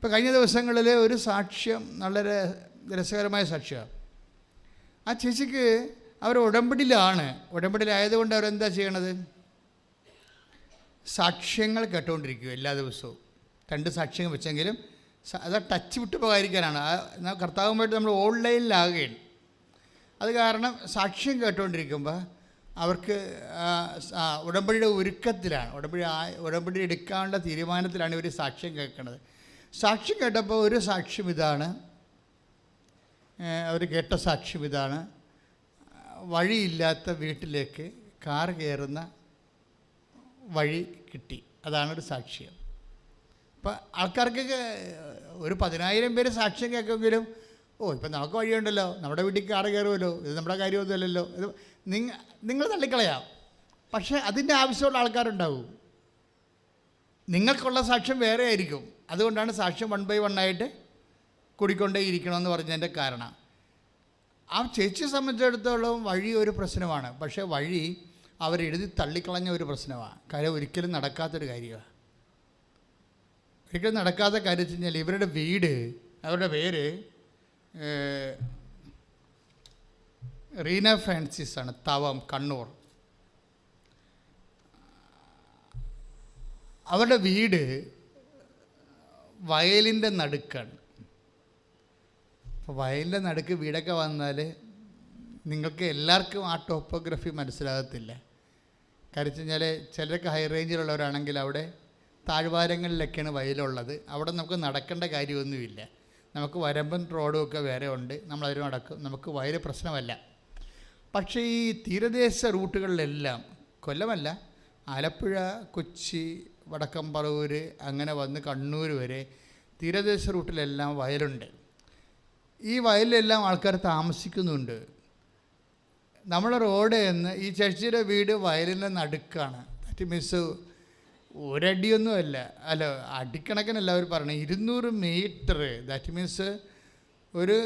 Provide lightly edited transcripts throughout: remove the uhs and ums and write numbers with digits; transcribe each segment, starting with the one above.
ഇപ്പോൾ കഴിഞ്ഞ ദിവസങ്ങളിൽ ഒരു സാക്ഷ്യം വളരെ രസകരമായ സാക്ഷ്യമാണ്. ആ ചേച്ചിക്ക് അവർ ഉടമ്പടിയിലായതുകൊണ്ട് അവരെന്താ ചെയ്യണത്? സാക്ഷ്യങ്ങൾ കേട്ടുകൊണ്ടിരിക്കുക എല്ലാ ദിവസവും. 2 സാക്ഷ്യങ്ങൾ വെച്ചെങ്കിലും അത് ടച്ച് വിട്ട് പോകാതിരിക്കാനാണ്. കർത്താവുമായിട്ട് നമ്മൾ ഓൺലൈനിലാകുകയാണ്. അത് കാരണം സാക്ഷ്യം കേട്ടുകൊണ്ടിരിക്കുമ്പോൾ അവർക്ക് ഉടമ്പടിയുടെ ഒരുക്കത്തിലാണ്, ഉടമ്പടി എടുക്കാനുള്ള തീരുമാനത്തിലാണ് ഇവർ സാക്ഷ്യം കേൾക്കുന്നത്. സാക്ഷ്യം കേട്ടപ്പോൾ ഒരു സാക്ഷ്യം ഇതാണ്, അവർ കേട്ട സാക്ഷ്യം ഇതാണ്: വഴിയില്ലാത്ത വീട്ടിലേക്ക് കാർ കയറുന്ന വഴി കിട്ടി. അതാണൊരു സാക്ഷ്യം. അപ്പം ആൾക്കാർക്കൊക്കെ ഒരു 10,000 പേര് സാക്ഷ്യം കേൾക്കുമെങ്കിലും ഇപ്പം നമുക്ക് വഴിയുണ്ടല്ലോ, നമ്മുടെ വീട്ടിൽ കാറ് കയറുമല്ലോ, ഇത് നമ്മുടെ കാര്യമൊന്നുമല്ലല്ലോ, ഇത് നിങ്ങൾ തള്ളിക്കളയാം. പക്ഷേ അതിൻ്റെ ആവശ്യമുള്ള ആൾക്കാരുണ്ടാവും. നിങ്ങൾക്കുള്ള സാക്ഷ്യം വേറെ ആയിരിക്കും. അതുകൊണ്ടാണ് സാക്ഷ്യം 1 by 1 ആയിട്ട് കൂടിക്കൊണ്ടേ ഇരിക്കണമെന്ന് പറഞ്ഞതിൻ്റെ കാരണം. ആ ചേച്ചിയെ സംബന്ധിച്ചിടത്തോളം വഴി ഒരു പ്രശ്നമാണ്. പക്ഷേ വഴി അവരെഴുതി തള്ളിക്കളഞ്ഞ ഒരു പ്രശ്നമാണ്. കാര്യം ഒരിക്കലും നടക്കാത്തൊരു കാര്യമാണ്. ഒരിക്കലും നടക്കാത്ത കാര്യം വെച്ച് കഴിഞ്ഞാൽ ഇവരുടെ വീട്, അവരുടെ പേര് റീന ഫ്രാൻസിസ് ആണ്, തവം, കണ്ണൂർ. അവരുടെ വീട് വയലിൻ്റെ നടുക്കാണ്. അപ്പോൾ വയലിൻ്റെ നടുക്ക് വീടൊക്കെ വന്നാൽ നിങ്ങൾക്ക് എല്ലാവർക്കും ആ ടോപ്പോഗ്രഫി മനസ്സിലാകത്തില്ല. കാര്യം വെച്ച് കഴിഞ്ഞാൽ ചിലരൊക്കെ ഹൈ റേഞ്ചിലുള്ളവരാണെങ്കിൽ അവിടെ താഴ്വാരങ്ങളിലൊക്കെയാണ് വയലുള്ളത്. അവിടെ നമുക്ക് നടക്കേണ്ട കാര്യമൊന്നുമില്ല. നമുക്ക് വരമ്പൻ റോഡും ഒക്കെ വേറെ ഉണ്ട്, നമ്മളതിൽ നടക്കും, നമുക്ക് വയൽ പ്രശ്നമല്ല. പക്ഷേ ഈ തീരദേശ റൂട്ടുകളിലെല്ലാം, കൊല്ലമല്ല, ആലപ്പുഴ, കൊച്ചി, വടക്കംപറവൂർ, അങ്ങനെ വന്ന് കണ്ണൂർ വരെ തീരദേശ റൂട്ടിലെല്ലാം വയലുണ്ട്. ഈ വയലിലെല്ലാം ആൾക്കാർ താമസിക്കുന്നുണ്ട്. നമ്മളെ റോഡ് എന്ന് ഈ ചേച്ചിയുടെ വീട് വയലിൻ്റെ നടുക്കാണ്. ദാറ്റ് മീൻസ് ഒരടിയൊന്നുമല്ല, അടിക്കണക്കിനല്ല അവർ പറഞ്ഞത്, 200 മീറ്റർ. ദാറ്റ് മീൻസ് ഒരു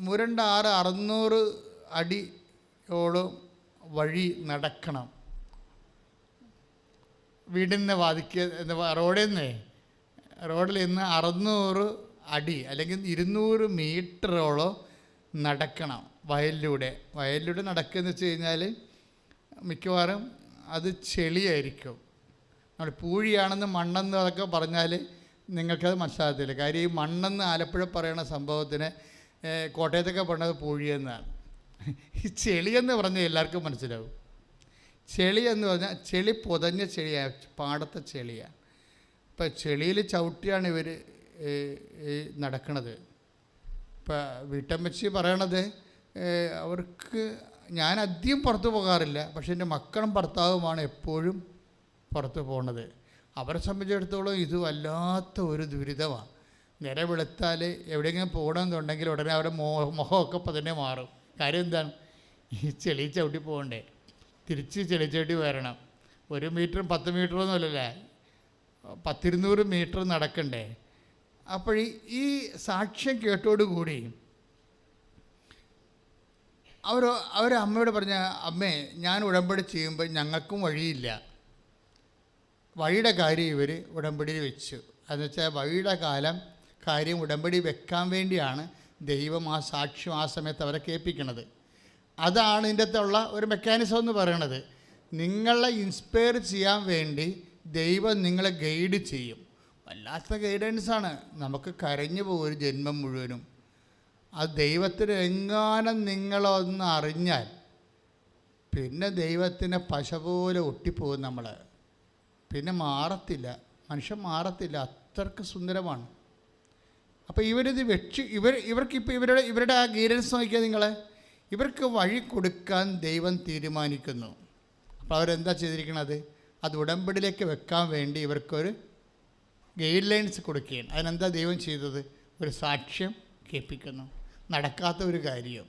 600 അടിയോളം വഴി നടക്കണം. വീടിൻ്റെ വാതിക്ക് റോഡിൽ നിന്ന് 600 അടി അല്ലെങ്കിൽ 200 മീറ്ററോളം നടക്കണം വയലിലൂടെ. നടക്കുകയെന്ന് വെച്ച് കഴിഞ്ഞാൽ മിക്കവാറും അത് ചെളിയായിരിക്കും. നമ്മൾ പൂഴിയാണെന്ന് മണ്ണെന്ന് അതൊക്കെ പറഞ്ഞാൽ നിങ്ങൾക്കത് മനസ്സിലാകത്തില്ല. കാര്യം ഈ മണ്ണെന്ന് ആലപ്പുഴ പറയുന്ന സംഭവത്തിന് കോട്ടയത്തൊക്കെ പറഞ്ഞത് പൂഴിയെന്നാണ്. ഈ ചെളിയെന്ന് പറഞ്ഞാൽ എല്ലാവർക്കും മനസ്സിലാവും. ചെളി എന്ന് പറഞ്ഞാൽ ചെളി പൊതഞ്ഞ ചെളിയാണ്, പാടത്തെ ചെളിയാണ്. ഇപ്പം ചെളിയിൽ ചവിട്ടിയാണ് ഇവർ നടക്കണത്. ഇപ്പം വീട്ടമ്മച്ചി പറയണത് അവർക്ക്, ഞാൻ അധികം പുറത്ത് പോകാറില്ല, പക്ഷേ എൻ്റെ മക്കളും ഭർത്താവുമാണ് എപ്പോഴും പുറത്ത് പോണത്. അവരെ സംബന്ധിച്ചിടത്തോളം ഇത് വല്ലാത്ത ഒരു ദുരിതമാണ്. നിര വെളുത്താൽ എവിടെയെങ്കിലും പോകണമെന്നുണ്ടെങ്കിൽ ഉടനെ അവരുടെ മുഖമൊക്കെ തന്നെ മാറും. കാര്യം എന്താണ്? ഈ ചെളി ചവിട്ടി പോകണ്ടേ, തിരിച്ച് ചെളി ചവിട്ടി വരണം. 1 മീറ്ററും 10 മീറ്ററൊന്നും അല്ലല്ലേ, 200 മീറ്റർ നടക്കണ്ടേ. അപ്പോൾ ഈ സാക്ഷ്യം കേട്ടോടുകൂടി അവർ അമ്മയോട് പറഞ്ഞ, അമ്മേ, ഞാൻ ഉടമ്പടി ചെയ്യുമ്പോൾ ഞങ്ങൾക്കും വഴിയില്ല. വഴിയുടെ കാര്യം ഇവർ ഉടമ്പടിയിൽ വെച്ചു. എന്നുവെച്ചാൽ വഴിയുടെ കാര്യം ഉടമ്പടി വെക്കാൻ വേണ്ടിയാണ് ദൈവം ആ സാക്ഷ്യം ആ സമയത്ത് അവരെ കേൾപ്പിക്കണത്. അതാണ് ഇതിൻ്റെ അകത്തുള്ള ഒരു മെക്കാനിസം എന്ന് പറയണത്. നിങ്ങളെ ഇൻസ്പയർ ചെയ്യാൻ വേണ്ടി ദൈവം നിങ്ങളെ ഗൈഡ് ചെയ്യും. വല്ലാത്ത ഗൈഡൻസാണ്. നമുക്ക് കരഞ്ഞു പോകും ഒരു ജന്മം മുഴുവനും. അത് ദൈവത്തിന് എങ്ങാനും നിങ്ങളൊന്ന് അറിഞ്ഞാൽ പിന്നെ ദൈവത്തിനെ പശ പോലെ ഒട്ടിപ്പോകും നമ്മൾ. പിന്നെ മാറത്തില്ല, മനുഷ്യൻ മാറത്തില്ല. അത്രക്ക് സുന്ദരമാണ്. അപ്പോൾ ഇവരിത് ഇവർക്കിപ്പോൾ ഇവരുടെ ആ ഗൈഡൻസ് നോക്കിയാൽ നിങ്ങളെ, ഇവർക്ക് വഴി കൊടുക്കാൻ ദൈവം തീരുമാനിക്കുന്നു. അപ്പോൾ അവരെന്താ ചെയ്തിരിക്കണത്? അത് ഉടമ്പടിയിലേക്ക് വെക്കാൻ വേണ്ടി ഇവർക്കൊരു ഗൈഡ് ലൈൻസ് കൊടുക്കുകയാണ്. അതിനെന്താ ദൈവം ചെയ്തത്? ഒരു സാക്ഷ്യം കേൾപ്പിക്കുന്നു. നടക്കാത്ത ഒരു കാര്യം,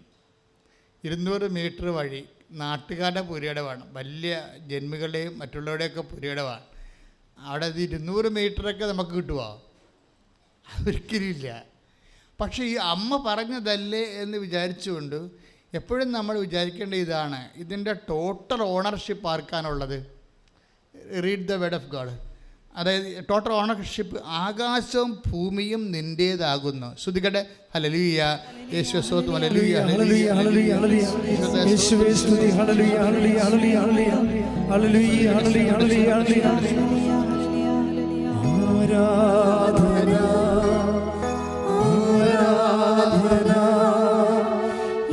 200 മീറ്റർ വഴി, നാട്ടുകാരുടെ പുരയിടമാണ്, വലിയ ജന്മികളുടെയും മറ്റുള്ളവരുടെയൊക്കെ പുരയിടമാണ്. അവിടെ 200 മീറ്ററൊക്കെ നമുക്ക് കിട്ടുമോ? അതൊരിക്കലുമില്ല. പക്ഷേ ഈ അമ്മ പറഞ്ഞതല്ലേ എന്ന് വിചാരിച്ചുകൊണ്ട് എപ്പോഴും നമ്മൾ വിചാരിക്കേണ്ട ഇതാണ്, ഇതിൻ്റെ ടോട്ടൽ ഓണർഷിപ്പ് ആർക്കാനുള്ളത്? Read the word of God. അതായത് ടോട്ടൽ ഓണർഷിപ്പ്, ആകാശവും ഭൂമിയും നിൻ്റേതാകുന്നു. ശ്രുതികട്ടെ ഹല്ലേലൂയ, യേശുവേ സ്തോത്രം, ഹല്ലേലൂയ, ഹല്ലേലൂയ, ഹല്ലേലൂയ, യേശുവേ സ്തുതി, hallelujah, hallelujah, hallelujah, hallelujah, hallelujah, hallelujah, ആരാധന, ആരാധന,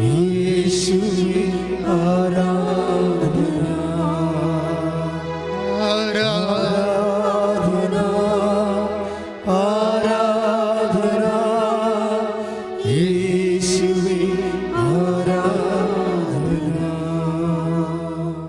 യേശുവേ ആരാധന, ആരാധന, ആരാധന, യേശുവേ ആരാധന.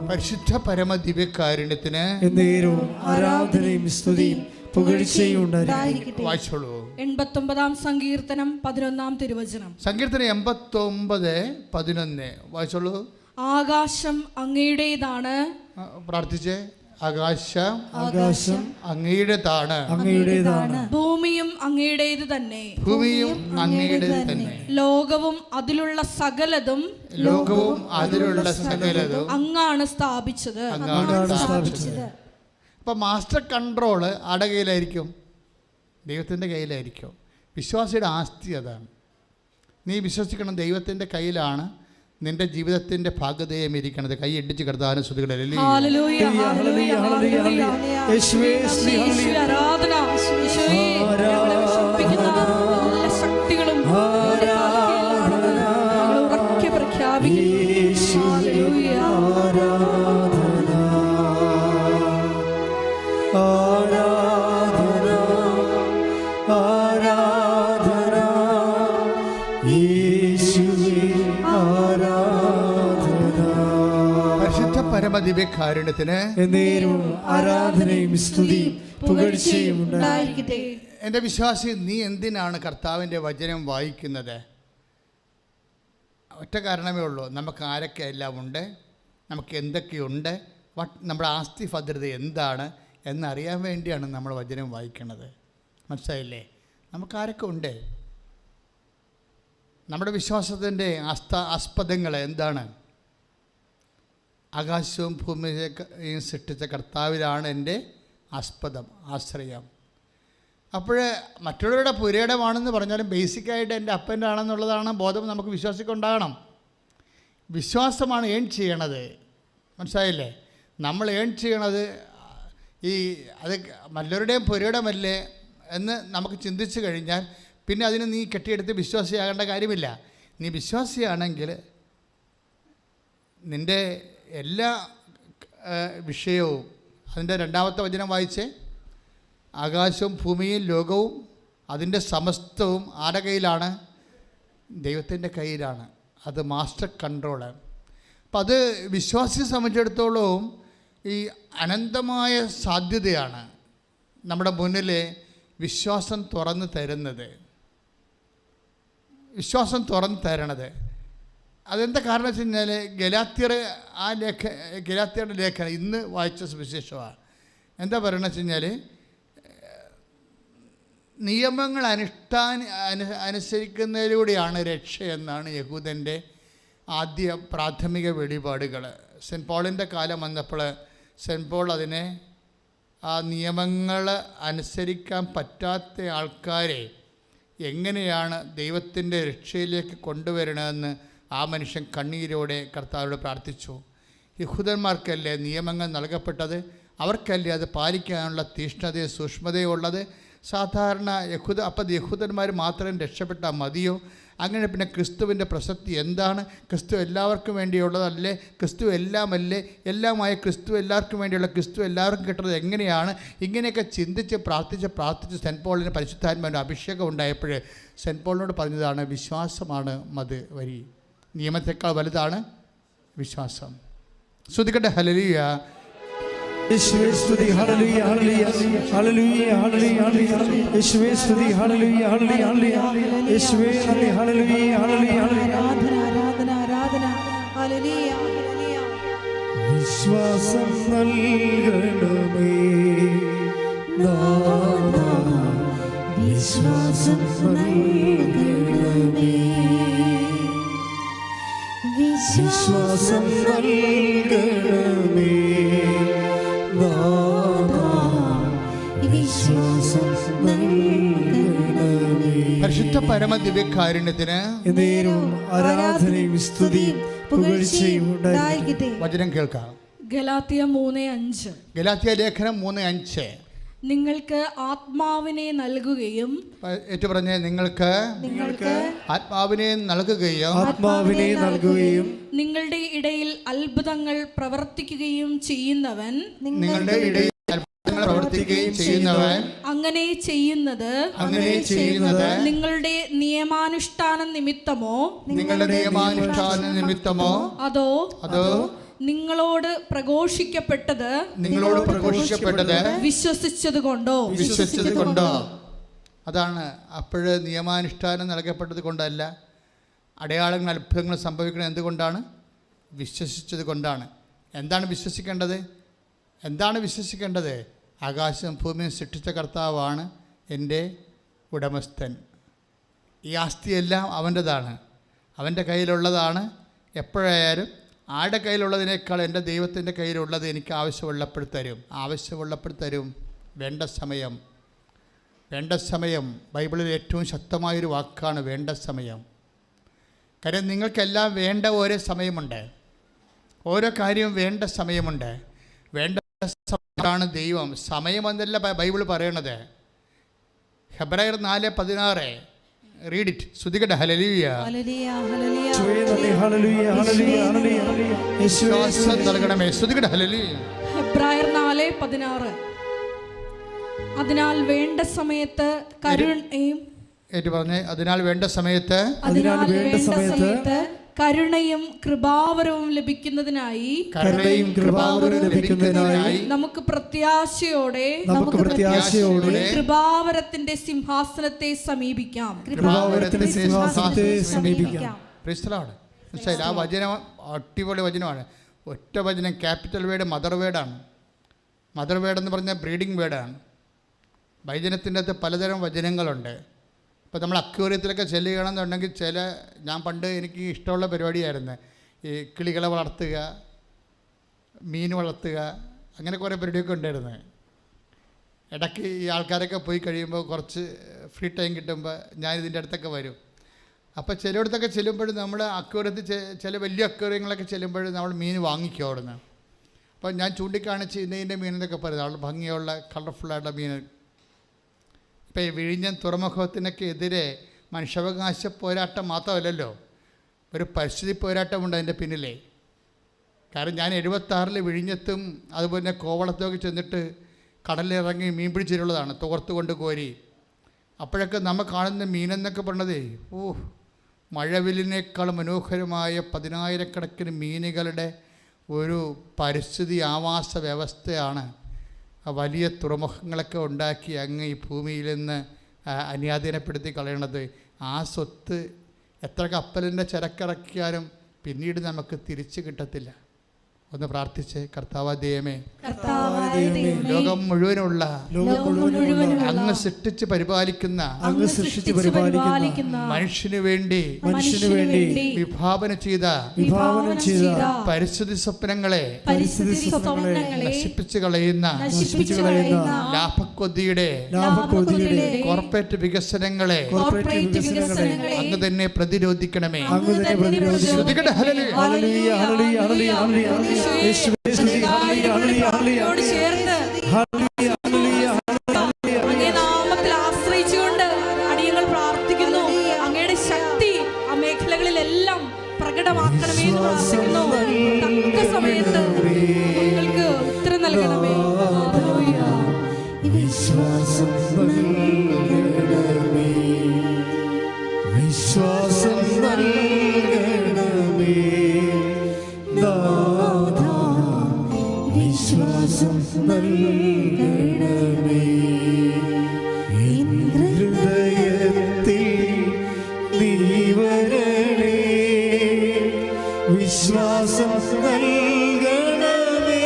പരിശുദ്ധ പരമദിവ്യകാരുണ്യത്തിന് എന്നേരവും ആരാധനയും സ്തുതിയും പുകഴ്ചയും ഉണ്ടായിരിക്കട്ടെ. വായിച്ചോളൂ. 89 സങ്കീർത്തനം 11 തിരുവചനം. സങ്കീർത്തനം 89:11 വായിച്ചോളൂ. ആകാശം അങ്ങയുടേതാണ്. പ്രാർത്ഥിച്ചേ. ആകാശം അങ്ങയുടേതാണ്, ഭൂമിയും അങ്ങയുടേത് തന്നെ, ഭൂമിയും അങ്ങയുടേത് തന്നെ, ലോകവും അതിലുള്ള സകലതും അങ്ങാണ് സ്ഥാപിച്ചത്. അപ്പം മാസ്റ്റർ കൺട്രോള് ആരുടെ കയ്യിലായിരിക്കും? ദൈവത്തിൻ്റെ കയ്യിലായിരിക്കും. വിശ്വാസിയുടെ ആസ്തി അതാണ്. നീ വിശ്വസിക്കണം, ദൈവത്തിൻ്റെ കയ്യിലാണ് നിന്റെ ജീവിതത്തിന്റെ ഭാഗതയും ഇരിക്കുന്നത്. കൈ ഇടിച്ച് കിടത്താനും ശ്രുതികളെ ശക്തികളും പരമദിവ്യകാരുണ്യത്തിന് ആരാധനയും സ്തുതിയും പുകഴ്ചയും ഉണ്ടായിരിക്കട്ടെ. എൻ്റെ വിശ്വാസി, നീ എന്തിനാണ് കർത്താവിൻ്റെ വചനം വായിക്കുന്നത്? ഒറ്റ കാരണമേ ഉള്ളൂ. നമുക്ക് ആരൊക്കെ എല്ലാം ഉണ്ട്, നമുക്ക് എന്തൊക്കെയുണ്ട്, നമ്മുടെ ആസ്തി ഭദ്രത എന്താണ് എന്നറിയാൻ വേണ്ടിയാണ് നമ്മൾ വചനം വായിക്കുന്നത്. മനസ്സിലായില്ലേ? നമുക്കാരൊക്കെ ഉണ്ട്, നമ്മുടെ വിശ്വാസത്തിൻ്റെ ആസ്പദങ്ങൾ എന്താണ്? ആകാശവും ഭൂമിയെയും സൃഷ്ടിച്ച കർത്താവിലാണ് എൻ്റെ ആസ്പദം, ആശ്രയം. അപ്പോൾ മറ്റുള്ളവരുടെ പുരയിടമാണെന്ന് പറഞ്ഞാലും ബേസിക്കായിട്ട് എൻ്റെ അപ്പൻ്റെ ആണെന്നുള്ളതാണ് ബോധം നമുക്ക് വിശ്വാസിക്കുണ്ടാകണം. വിശ്വാസമാണ് ഏൺ ചെയ്യണത്. മനസ്സിലായില്ലേ? നമ്മൾ ഏൺ ചെയ്യണത് അത് മറ്റുള്ളവരുടെയും പുരയിടമല്ലേ എന്ന് നമുക്ക് ചിന്തിച്ചു കഴിഞ്ഞാൽ പിന്നെ അതിന് നീ കെട്ടിയെടുത്ത് വിശ്വാസിയാകേണ്ട കാര്യമില്ല. നീ വിശ്വാസിയാണെങ്കിൽ നിൻ്റെ എല്ലാ വിഷയവും, അതിൻ്റെ 2ാമത്തെ വചനം വായിച്ചേ, ആകാശവും ഭൂമിയും ലോകവും അതിൻ്റെ സമസ്തവും ആരുടെ കയ്യിലാണ്? ദൈവത്തിൻ്റെ കയ്യിലാണ്. അത് മാസ്റ്റർ കൺട്രോള്. അപ്പം അത് വിശ്വാസിയെ സംബന്ധിച്ചിടത്തോളം ഈ അനന്തമായ സാധ്യതയാണ് നമ്മുടെ മുന്നിൽ വിശ്വാസം തുറന്നു തരുന്നത്. വിശ്വാസം തുറന്നു തരണത് അതെന്താ കാരണം വെച്ച് കഴിഞ്ഞാൽ ഗലാത്യരുടെ ലേഖനം ഇന്ന് വായിച്ച സുവിശേഷമാണ്. എന്താ പറയണമെന്ന് വെച്ച് കഴിഞ്ഞാൽ, നിയമങ്ങൾ അനുസരിക്കുന്നതിലൂടെയാണ് രക്ഷയെന്നാണ് യഹൂദൻ്റെ ആദ്യ പ്രാഥമിക വെളിപാടുകൾ. സെൻറ്റ് പോളിൻ്റെ കാലം വന്നപ്പോൾ സെൻറ്റ് പോൾ അതിനെ ആ നിയമങ്ങൾ അനുസരിക്കാൻ പറ്റാത്ത ആൾക്കാരെ എങ്ങനെയാണ് ദൈവത്തിൻ്റെ രക്ഷയിലേക്ക് കൊണ്ടുവരണമെന്ന് ആ മനുഷ്യൻ കണ്ണീരോടെ കർത്താവിനോട് പ്രാർത്ഥിച്ചു. യഹൂദന്മാർക്കല്ലേ നിയമങ്ങൾ നൽകപ്പെട്ടത്, അവർക്കല്ലേ അത് പാലിക്കാനുള്ള തീഷ്ണതയും സൂക്ഷ്മതയും ഉള്ളത്. സാധാരണ യഹൂദന്മാർ മാത്രം രക്ഷപ്പെട്ടാൽ മതിയോ? അങ്ങനെ പിന്നെ ക്രിസ്തുവിൻ്റെ പ്രസക്തി എന്താണ്? ക്രിസ്തു എല്ലാവർക്കും വേണ്ടിയുള്ളതല്ലേ? ക്രിസ്തു എല്ലാമല്ലേ? എല്ലാമായ ക്രിസ്തു എല്ലാവർക്കും വേണ്ടിയുള്ള ക്രിസ്തു എല്ലാവർക്കും കിട്ടുന്നത് എങ്ങനെയാണ്? ഇങ്ങനെയൊക്കെ ചിന്തിച്ച് പ്രാർത്ഥിച്ച് സെൻറ്റ് പോളിന് പരിശുദ്ധാത്മാവിൻ്റെ അഭിഷേകം ഉണ്ടായപ്പോൾ സെൻറ്റ് പോളിനോട് പറഞ്ഞതാണ്, വിശ്വാസമാണ് വരി, നിയമത്തെക്കാൾ വലുതാണ് വിശ്വാസം. ശ്രുതിക്കട്ടെ ഹല്ലേലൂയ. യേശുവേ സ്തുതി, ഹല്ലേലൂയ ഹല്ലേലൂയ ഹല്ലേലൂയ ഹല്ലേലൂയ യേശുവേ സ്തുതി, ഹല്ലേലൂയ ഹല്ലേലൂയ യേശുവേ ഹല്ലേലൂയ ഹല്ലേലൂയ ആരാധന ആരാധന ഹല്ലേലൂയ ഹല്ലേലൂയ. വിശ്വാസം നൽകണമേ നാഥാ, വിശ്വാസം നൽകണമേ, വിശ്വാസം നൽകണമേ നാഥാ, പരിശുദ്ധ പരമ ദിവ്യകാരുണ്യത്തിന് എന്നേരവും ആരാധനയും സ്തുതിയും പുകഴ്ചയും ഉണ്ടായിരിക്കട്ടെ. വചനം കേൾക്കാം. ഗലാത്യ 3:5. ഗലാത്യ ലേഖനം 3:5. നിങ്ങൾക്ക് ആത്മാവിനെ നൽകുകയും ഏറ്റു പറഞ്ഞേ, നിങ്ങൾക്ക് ആത്മാവിനെ നൽകുകയും നിങ്ങളുടെ ഇടയിൽ അത്ഭുതങ്ങൾ പ്രവർത്തിക്കുകയും ചെയ്യുന്നവൻ അങ്ങനെ ചെയ്യുന്നത് നിങ്ങളുടെ നിയമാനുഷ്ഠാന നിമിത്തമോ അതോ നിങ്ങളോട് പ്രഘോഷിക്കപ്പെട്ടത് വിശ്വസിച്ചത് കൊണ്ടോ. അതാണ്. അപ്പോഴ് നിയമാനുഷ്ഠാനം നൽകപ്പെട്ടത് കൊണ്ടല്ല, അടയാളങ്ങൾ അത്ഭുതങ്ങൾ സംഭവിക്കുന്നത് എന്തുകൊണ്ടാണ്? വിശ്വസിച്ചത് കൊണ്ടാണ്. എന്താണ് വിശ്വസിക്കേണ്ടത്? ആകാശം ഭൂമിയും സൃഷ്ടിച്ച കർത്താവാണ് എൻ്റെ ഉടമസ്ഥൻ. ഈ ആസ്തിയെല്ലാം അവൻ്റെതാണ്, അവൻ്റെ കയ്യിലുള്ളതാണ്. എപ്പോഴായാലും ആരുടെ കയ്യിലുള്ളതിനേക്കാൾ എൻ്റെ ദൈവത്തിൻ്റെ കയ്യിലുള്ളത് എനിക്ക് ആവശ്യമുള്ളപ്പോൾ തരും. വേണ്ട സമയം ബൈബിളിൽ ഏറ്റവും ശക്തമായൊരു വാക്കാണ് വേണ്ട സമയം. കാര്യം നിങ്ങൾക്കെല്ലാം വേണ്ട ഓരോ സമയമുണ്ട്, ഓരോ കാര്യവും വേണ്ട സമയമുണ്ട്. വേണ്ട സമയമാണ് ദൈവം. സമയമെന്നല്ല ബൈബിൾ പറയണത്. ഹെബ്രായർ 4:16. Read it. സ്തുതിക്കട്ടെ. ഹല്ലേലൂയ. വിശ്വാസം നൽകണമേ. സ്തുതിക്കട്ടെ. ഹല്ലേലൂയ. ഹെബ്രായർ 4:16. അതിനാൽ വേണ്ട സമയത്ത് കരുണയും അതിനാൽ വേണ്ട സമയത്ത് കരുണയും കൃപാവരവും ലഭിക്കുന്നതിനായി നമുക്ക് പ്രത്യാശയോടെ കൃപാവരത്തിന്റെ സിംഹാസനത്തെ സമീപിക്കാം. ആ വചനം അടിപൊളി വചനമാണ്. ഒറ്റ വചനം, ക്യാപിറ്റൽ വേർഡ് മദർ വേർഡാണ്. മദർ വേർഡ് എന്ന് പറഞ്ഞാൽ ബ്രീഡിംഗ് വേർഡാണ്. വചനത്തിൻ്റെ അകത്ത് പലതരം വചനങ്ങളുണ്ട്. ഇപ്പോൾ നമ്മൾ അക്വേറിയത്തിലൊക്കെ ചെല്ലുകയാണെന്നുണ്ടെങ്കിൽ ഞാൻ പണ്ട് എനിക്ക് ഇഷ്ടമുള്ള പരിപാടിയായിരുന്നു ഈ കിളികളെ വളർത്തുക, മീൻ വളർത്തുക, അങ്ങനെ കുറേ പരിപാടിയൊക്കെ ഉണ്ടായിരുന്നു. ഇടയ്ക്ക് ഈ ആൾക്കാരൊക്കെ പോയി കഴിയുമ്പോൾ കുറച്ച് ഫ്രീ ടൈം കിട്ടുമ്പോൾ ഞാൻ ഇതിൻ്റെ അടുത്തൊക്കെ വരും. അപ്പോൾ ചിലയിടത്തൊക്കെ ചെല്ലുമ്പോൾ നമ്മൾ അക്വേറിയത്തിൽ ചില വലിയ അക്വേറിയങ്ങളൊക്കെ ചെല്ലുമ്പോൾ നമ്മൾ മീൻ വാങ്ങിക്കും അവിടുന്ന്. അപ്പോൾ ഞാൻ ചൂണ്ടിക്കാണിച്ച് ഇന്നതിൻ്റെ മീനെന്നൊക്കെ പറയുന്നത് അവിടെ ഭംഗിയുള്ള കളർഫുള്ളായിട്ടുള്ള മീൻ. ഇപ്പോൾ ഈ വിഴിഞ്ഞം തുറമുഖത്തിനൊക്കെ എതിരെ മനുഷ്യാവകാശ പോരാട്ടം മാത്രമല്ലല്ലോ, ഒരു പരിസ്ഥിതി പോരാട്ടമുണ്ട് അതിൻ്റെ പിന്നിലെ. കാരണം ഞാൻ 76 വിഴിഞ്ഞത്തും അതുപോലെ കോവളത്തുമൊക്കെ ചെന്നിട്ട് കടലിലിറങ്ങി മീൻ പിടിച്ചിട്ടുള്ളതാണ്, തോർത്തുകൊണ്ട് കോരി. അപ്പോഴൊക്കെ നമ്മൾ കാണുന്ന മീനെന്നൊക്കെ പറഞ്ഞതേ മഴവില്ലിനേക്കാൾ മനോഹരമായ 10,000-കണക്കിന് മീനുകളുടെ ഒരു പരിസ്ഥിതി ആവാസ വ്യവസ്ഥയാണ് വലിയ തുറമുഖങ്ങളൊക്കെ ഉണ്ടാക്കി അങ്ങ് ഈ ഭൂമിയിൽ നിന്ന് അന്യാധീനപ്പെടുത്തി കളയണത്. ആ സ്വത്ത് എത്ര കപ്പലിൻ്റെ ചരക്കിറക്കിയാലും പിന്നീട് നമുക്ക് തിരിച്ചു കിട്ടത്തില്ല. ഒന്ന് പ്രാർത്ഥിച്ച്, കർത്താവായ ദൈവമേ, ലോകം മുഴുവനുള്ള അങ്ങ് സൃഷ്ടിച്ച് പരിപാലിക്കുന്ന മനുഷ്യന് വേണ്ടി വിഭാവന ചെയ്ത പരിസ്ഥിതി സ്വപ്നങ്ങളെ നശിപ്പിച്ചു കളയുന്ന ലാഭക്കൊതിയുടെ കോർപ്പറേറ്റ് വികസനങ്ങളെ അങ്ങ് തന്നെ പ്രതിരോധിക്കണമേ. അങ്ങേ നാമത്തിൽ ആശ്രയിച്ചുകൊണ്ട് അടിയങ്ങൾ പ്രാർത്ഥിക്കുന്നു. അങ്ങയുടെ ശക്തി ആ മേഖലകളിലെല്ലാം പ്രകടമാക്കണമേ എന്ന് പ്രാർത്ഥിക്കുന്നു. തക്ക സമയത്ത് നിങ്ങൾക്ക് ഉത്തരം നൽകണമേ. വിശ്വാസം നൽകണമേ, വിശ്വാസം നൽകണമേ, വിശ്വാസം നൽകണമേ. ഹൃദയത്തിൽ നീ വരണേ, വിശ്വാസം നൽകണമേ,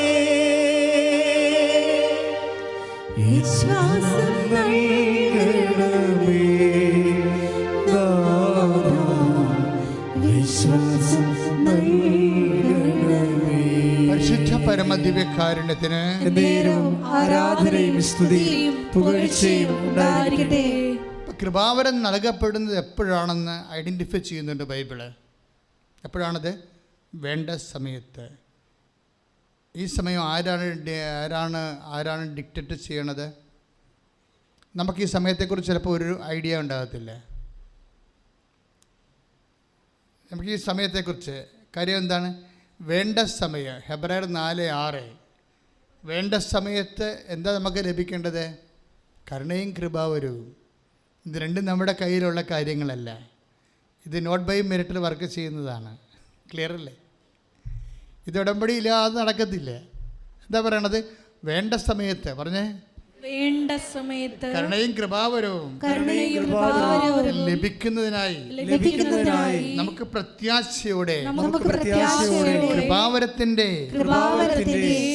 വിശ്വാസം നൽകണമേ, വിശ്വാസം നൽകണമേ. പരിശുദ്ധ പരമദിവ്യകാരുണ്യത്തിന് ആരാധനയും സ്തുതിയും പുകഴ്ചയും ഉണ്ടായിരിക്കട്ടെ. കൃപാവരം നൽകപ്പെടുന്നത് എപ്പോഴാണെന്ന് ഐഡൻറ്റിഫൈ ചെയ്യുന്നുണ്ട് ബൈബിള്. എപ്പോഴാണത്? വേണ്ട സമയത്ത്. ഈ സമയം ആരാണ് ഡിക്റ്റേറ്റ് ചെയ്യണത്? നമുക്ക് ഈ സമയത്തെക്കുറിച്ച് ചിലപ്പോൾ ഒരു ഐഡിയ ഉണ്ടാകത്തില്ല. നമുക്ക് ഈ സമയത്തെക്കുറിച്ച് കാര്യം എന്താണ്? വേണ്ട സമയം. ഹെബ്രായർ 4:6. വേണ്ട സമയത്ത് എന്താ നമുക്ക് ലഭിക്കേണ്ടത്? കരുണയും കൃപാവരവും. ഇത് രണ്ടും നമ്മുടെ കയ്യിലുള്ള കാര്യങ്ങളല്ല. ഇത് നോട്ട് ബൈ മെറിറ്റിൽ വർക്ക് ചെയ്യുന്നതാണ്. ക്ലിയർ അല്ലേ? ഇത് ഉടമ്പടി ഇല്ലാതെ നടക്കത്തില്ല. എന്താ പറയണത്? വേണ്ട സമയത്ത്. പറഞ്ഞേ, വേണ്ട സമയത്ത് കരുണയും കൃപാവരവും ലഭിക്കുന്നതിനായി നമുക്ക് പ്രത്യാശയോടെ കൃപാവരത്തിന്റെ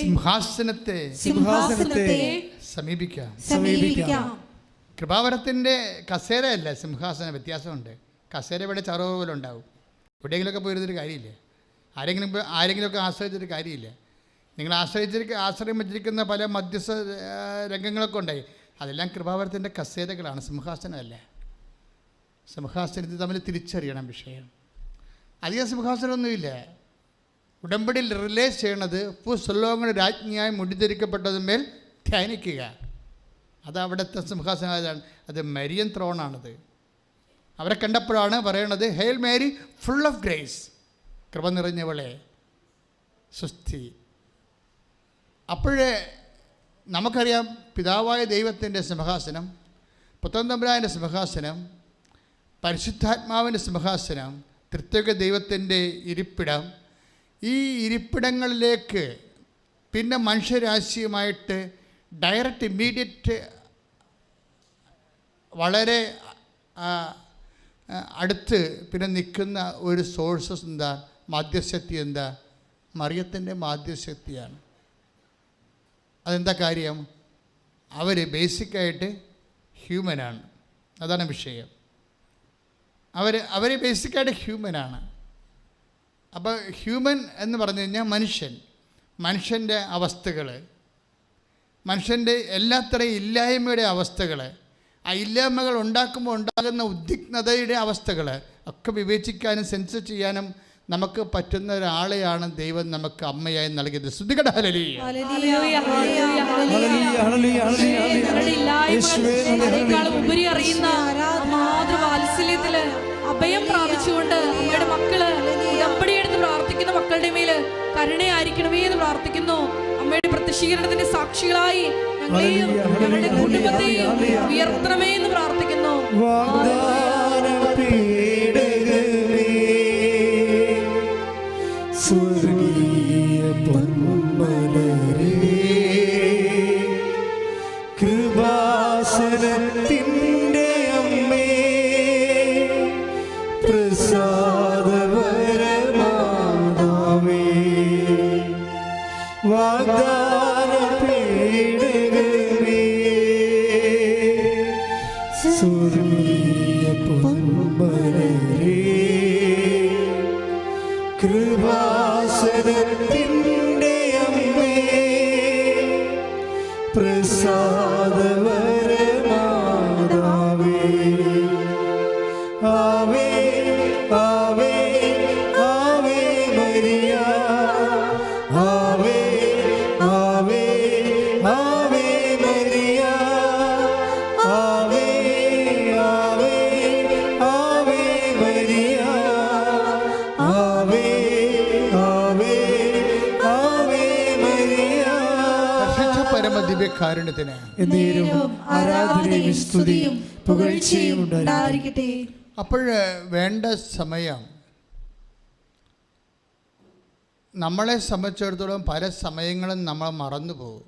സിംഹാസനത്തെ സമീപിക്കാം. കൃപാവരത്തിൻ്റെ കസേരയല്ല സിംഹാസനം, വ്യത്യാസമുണ്ട്. കസേര ഇവിടെ ചറവ് പോലെ ഉണ്ടാവും. എവിടെയെങ്കിലുമൊക്കെ പോയിരുന്നൊരു കാര്യമില്ല. ആരെങ്കിലുമൊക്കെ ആശ്രയിച്ചൊരു കാര്യമില്ല. നിങ്ങൾ ആശ്രയം വെച്ചിരിക്കുന്ന പല മധ്യസ്ഥ രംഗങ്ങളൊക്കെ ഉണ്ടായി. അതെല്ലാം കൃപാവരത്തിൻ്റെ കസേരകളാണ്, സിംഹാസനമല്ല. സിംഹാസനത്തിൽ തമ്മിൽ തിരിച്ചറിയണം വിഷയം. അധികം സിംഹാസനമൊന്നുമില്ല. ഉടമ്പടിയിൽ റിലേസ് ചെയ്യണത് ഭൂസ്വലോകങ്ങളുടെ രാജ്ഞിയായി മുടിധരിക്കപ്പെട്ടതുമേൽ ധ്യാനിക്കുക. അത് അവിടുത്തെ സിംഹാസനം. അത് മരിയൻ ത്രോണാണത്. അവരെ കണ്ടപ്പോഴാണ് പറയണത്, hail Mary full of grace, കൃപ നിറഞ്ഞവളെ സുസ്ഥി. അപ്പോഴേ നമുക്കറിയാം പിതാവായ ദൈവത്തിൻ്റെ സിംഹാസനം, പുത്രൻ തമ്പുരാൻ്റെ സിംഹാസനം, പരിശുദ്ധാത്മാവിൻ്റെ സിംഹാസനം, ത്രിത്വൈക ദൈവത്തിൻ്റെ ഇരിപ്പിടം. ഈ ഇരിപ്പിടങ്ങളിലേക്ക് പിന്നെ മനുഷ്യരാശിയുമായിട്ട് ഡയറക്റ്റ് ഇമ്മീഡിയറ്റ് വളരെ അടുത്ത് പിന്നെ നിൽക്കുന്ന ഒരു സോഴ്സസ് എന്താ? മാധ്യശക്തി എന്താ? മറിയത്തിൻ്റെ മാധ്യശക്തിയാണ്. അതെന്താ കാര്യം? അവർ ബേസിക്കായിട്ട് ഹ്യൂമനാണ്. അതാണ് വിഷയം. അവർ ബേസിക്കായിട്ട് ഹ്യൂമനാണ്. അപ്പോൾ ഹ്യൂമൻ എന്ന് പറഞ്ഞു കഴിഞ്ഞാൽ മനുഷ്യൻ്റെ അവസ്ഥകൾ, മനുഷ്യൻ്റെ എല്ലാത്തരം ഇല്ലായ്മയുടെ അവസ്ഥകൾ, ആ ഇല്ലായ്മകൾ ഉണ്ടാക്കുമ്പോൾ ഉണ്ടാകുന്ന ഉദ്വിഗ്നതയുടെ അവസ്ഥകൾ ഒക്കെ വിവേചിക്കാനും സെൻസ് ചെയ്യാനും നമുക്ക് പറ്റുന്ന ഒരാളെയാണ് ദൈവം നമുക്ക് അമ്മയായി നൽകിയത്. സ്തുതിക്കട്ടെ, ഹല്ലേലൂയ. ഉപരി അറിയുന്ന മാതൃവാത്സല്യത്തില് അഭയം പ്രാപിച്ചുകൊണ്ട് അമ്മയുടെ മക്കള് ഉടമ്പടി എടുത്ത് പ്രാർത്ഥിക്കുന്ന മക്കളുടെ മേല് കരുണയായിരിക്കണമേ എന്ന് പ്രാർത്ഥിക്കുന്നു. അമ്മയുടെ പ്രത്യക്ഷീകരണത്തിന്റെ സാക്ഷികളായി ഞങ്ങളെയും ഞങ്ങളുടെ കുടുംബത്തെയും ഉയർത്തണമേ എന്ന് പ്രാർത്ഥിക്കുന്നു. സ്വർഗീയ പൊന്മലരേ, കൃപാസനത്തിൻ്റെ അമ്മേ, പ്രസാദവരമാതാവേ, വാഗ്ദാന പേടകമേ, സ്വർഗീയ പൊന്മലരേ, കൃപാസനത്തിൻ്റെ അമ്മേ, പ്രസാദവരമാതാവേ, ആവേ ആവേ ആവേ മരിയ, ആവേ ആവേ ആവേ മരിയ, ആവേ ആവേ ആവേ മരിയ, ആവേ ആവേ ആവേ മരിയ. പരിശുദ്ധ പരമദിവ്യകാരുണ്യത്തിന് എന്നേരവും ആരാധനയും സ്തുതിയും പുകഴ്ചയും ഉണ്ടായിരിക്കട്ടെ. അപ്പോൾ വേണ്ട സമയം നമ്മളെ സംബന്ധിച്ചിടത്തോളം പല സമയങ്ങളും നമ്മൾ മറന്നു പോകും.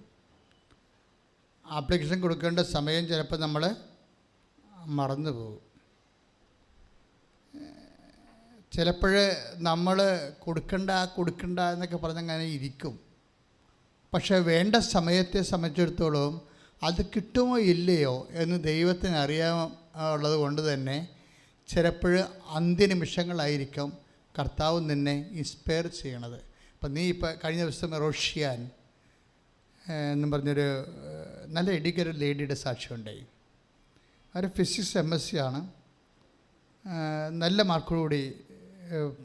ആപ്ലിക്കേഷൻ കൊടുക്കേണ്ട സമയം ചിലപ്പോൾ നമ്മൾ മറന്നു പോകും. ചിലപ്പോൾ നമ്മൾ കൊടുക്കണ്ട എന്നൊക്കെ പറഞ്ഞങ്ങനെ ഇരിക്കും. പക്ഷേ വേണ്ട സമയത്തെ സംബന്ധിച്ചിടത്തോളം അത് കിട്ടുമോ ഇല്ലയോ എന്ന് ദൈവത്തിന് അറിയാനുള്ളത് കൊണ്ട് തന്നെ ചിലപ്പോൾ അന്ത്യനിമിഷങ്ങളായിരിക്കും കർത്താവ് നിന്നെ ഇൻസ്പയർ ചെയ്യണത്. അപ്പം നീ ഇപ്പോൾ കഴിഞ്ഞ ദിവസം റോഷ്യാൻ എന്നും പറഞ്ഞൊരു നല്ല എഡ്യൂക്കേറ്റഡ് ലേഡിയുടെ സാക്ഷ്യം ഉണ്ടായി. അവർ ഫിസിക്സ് MSc ആണ്, നല്ല മാർക്കോടുകൂടി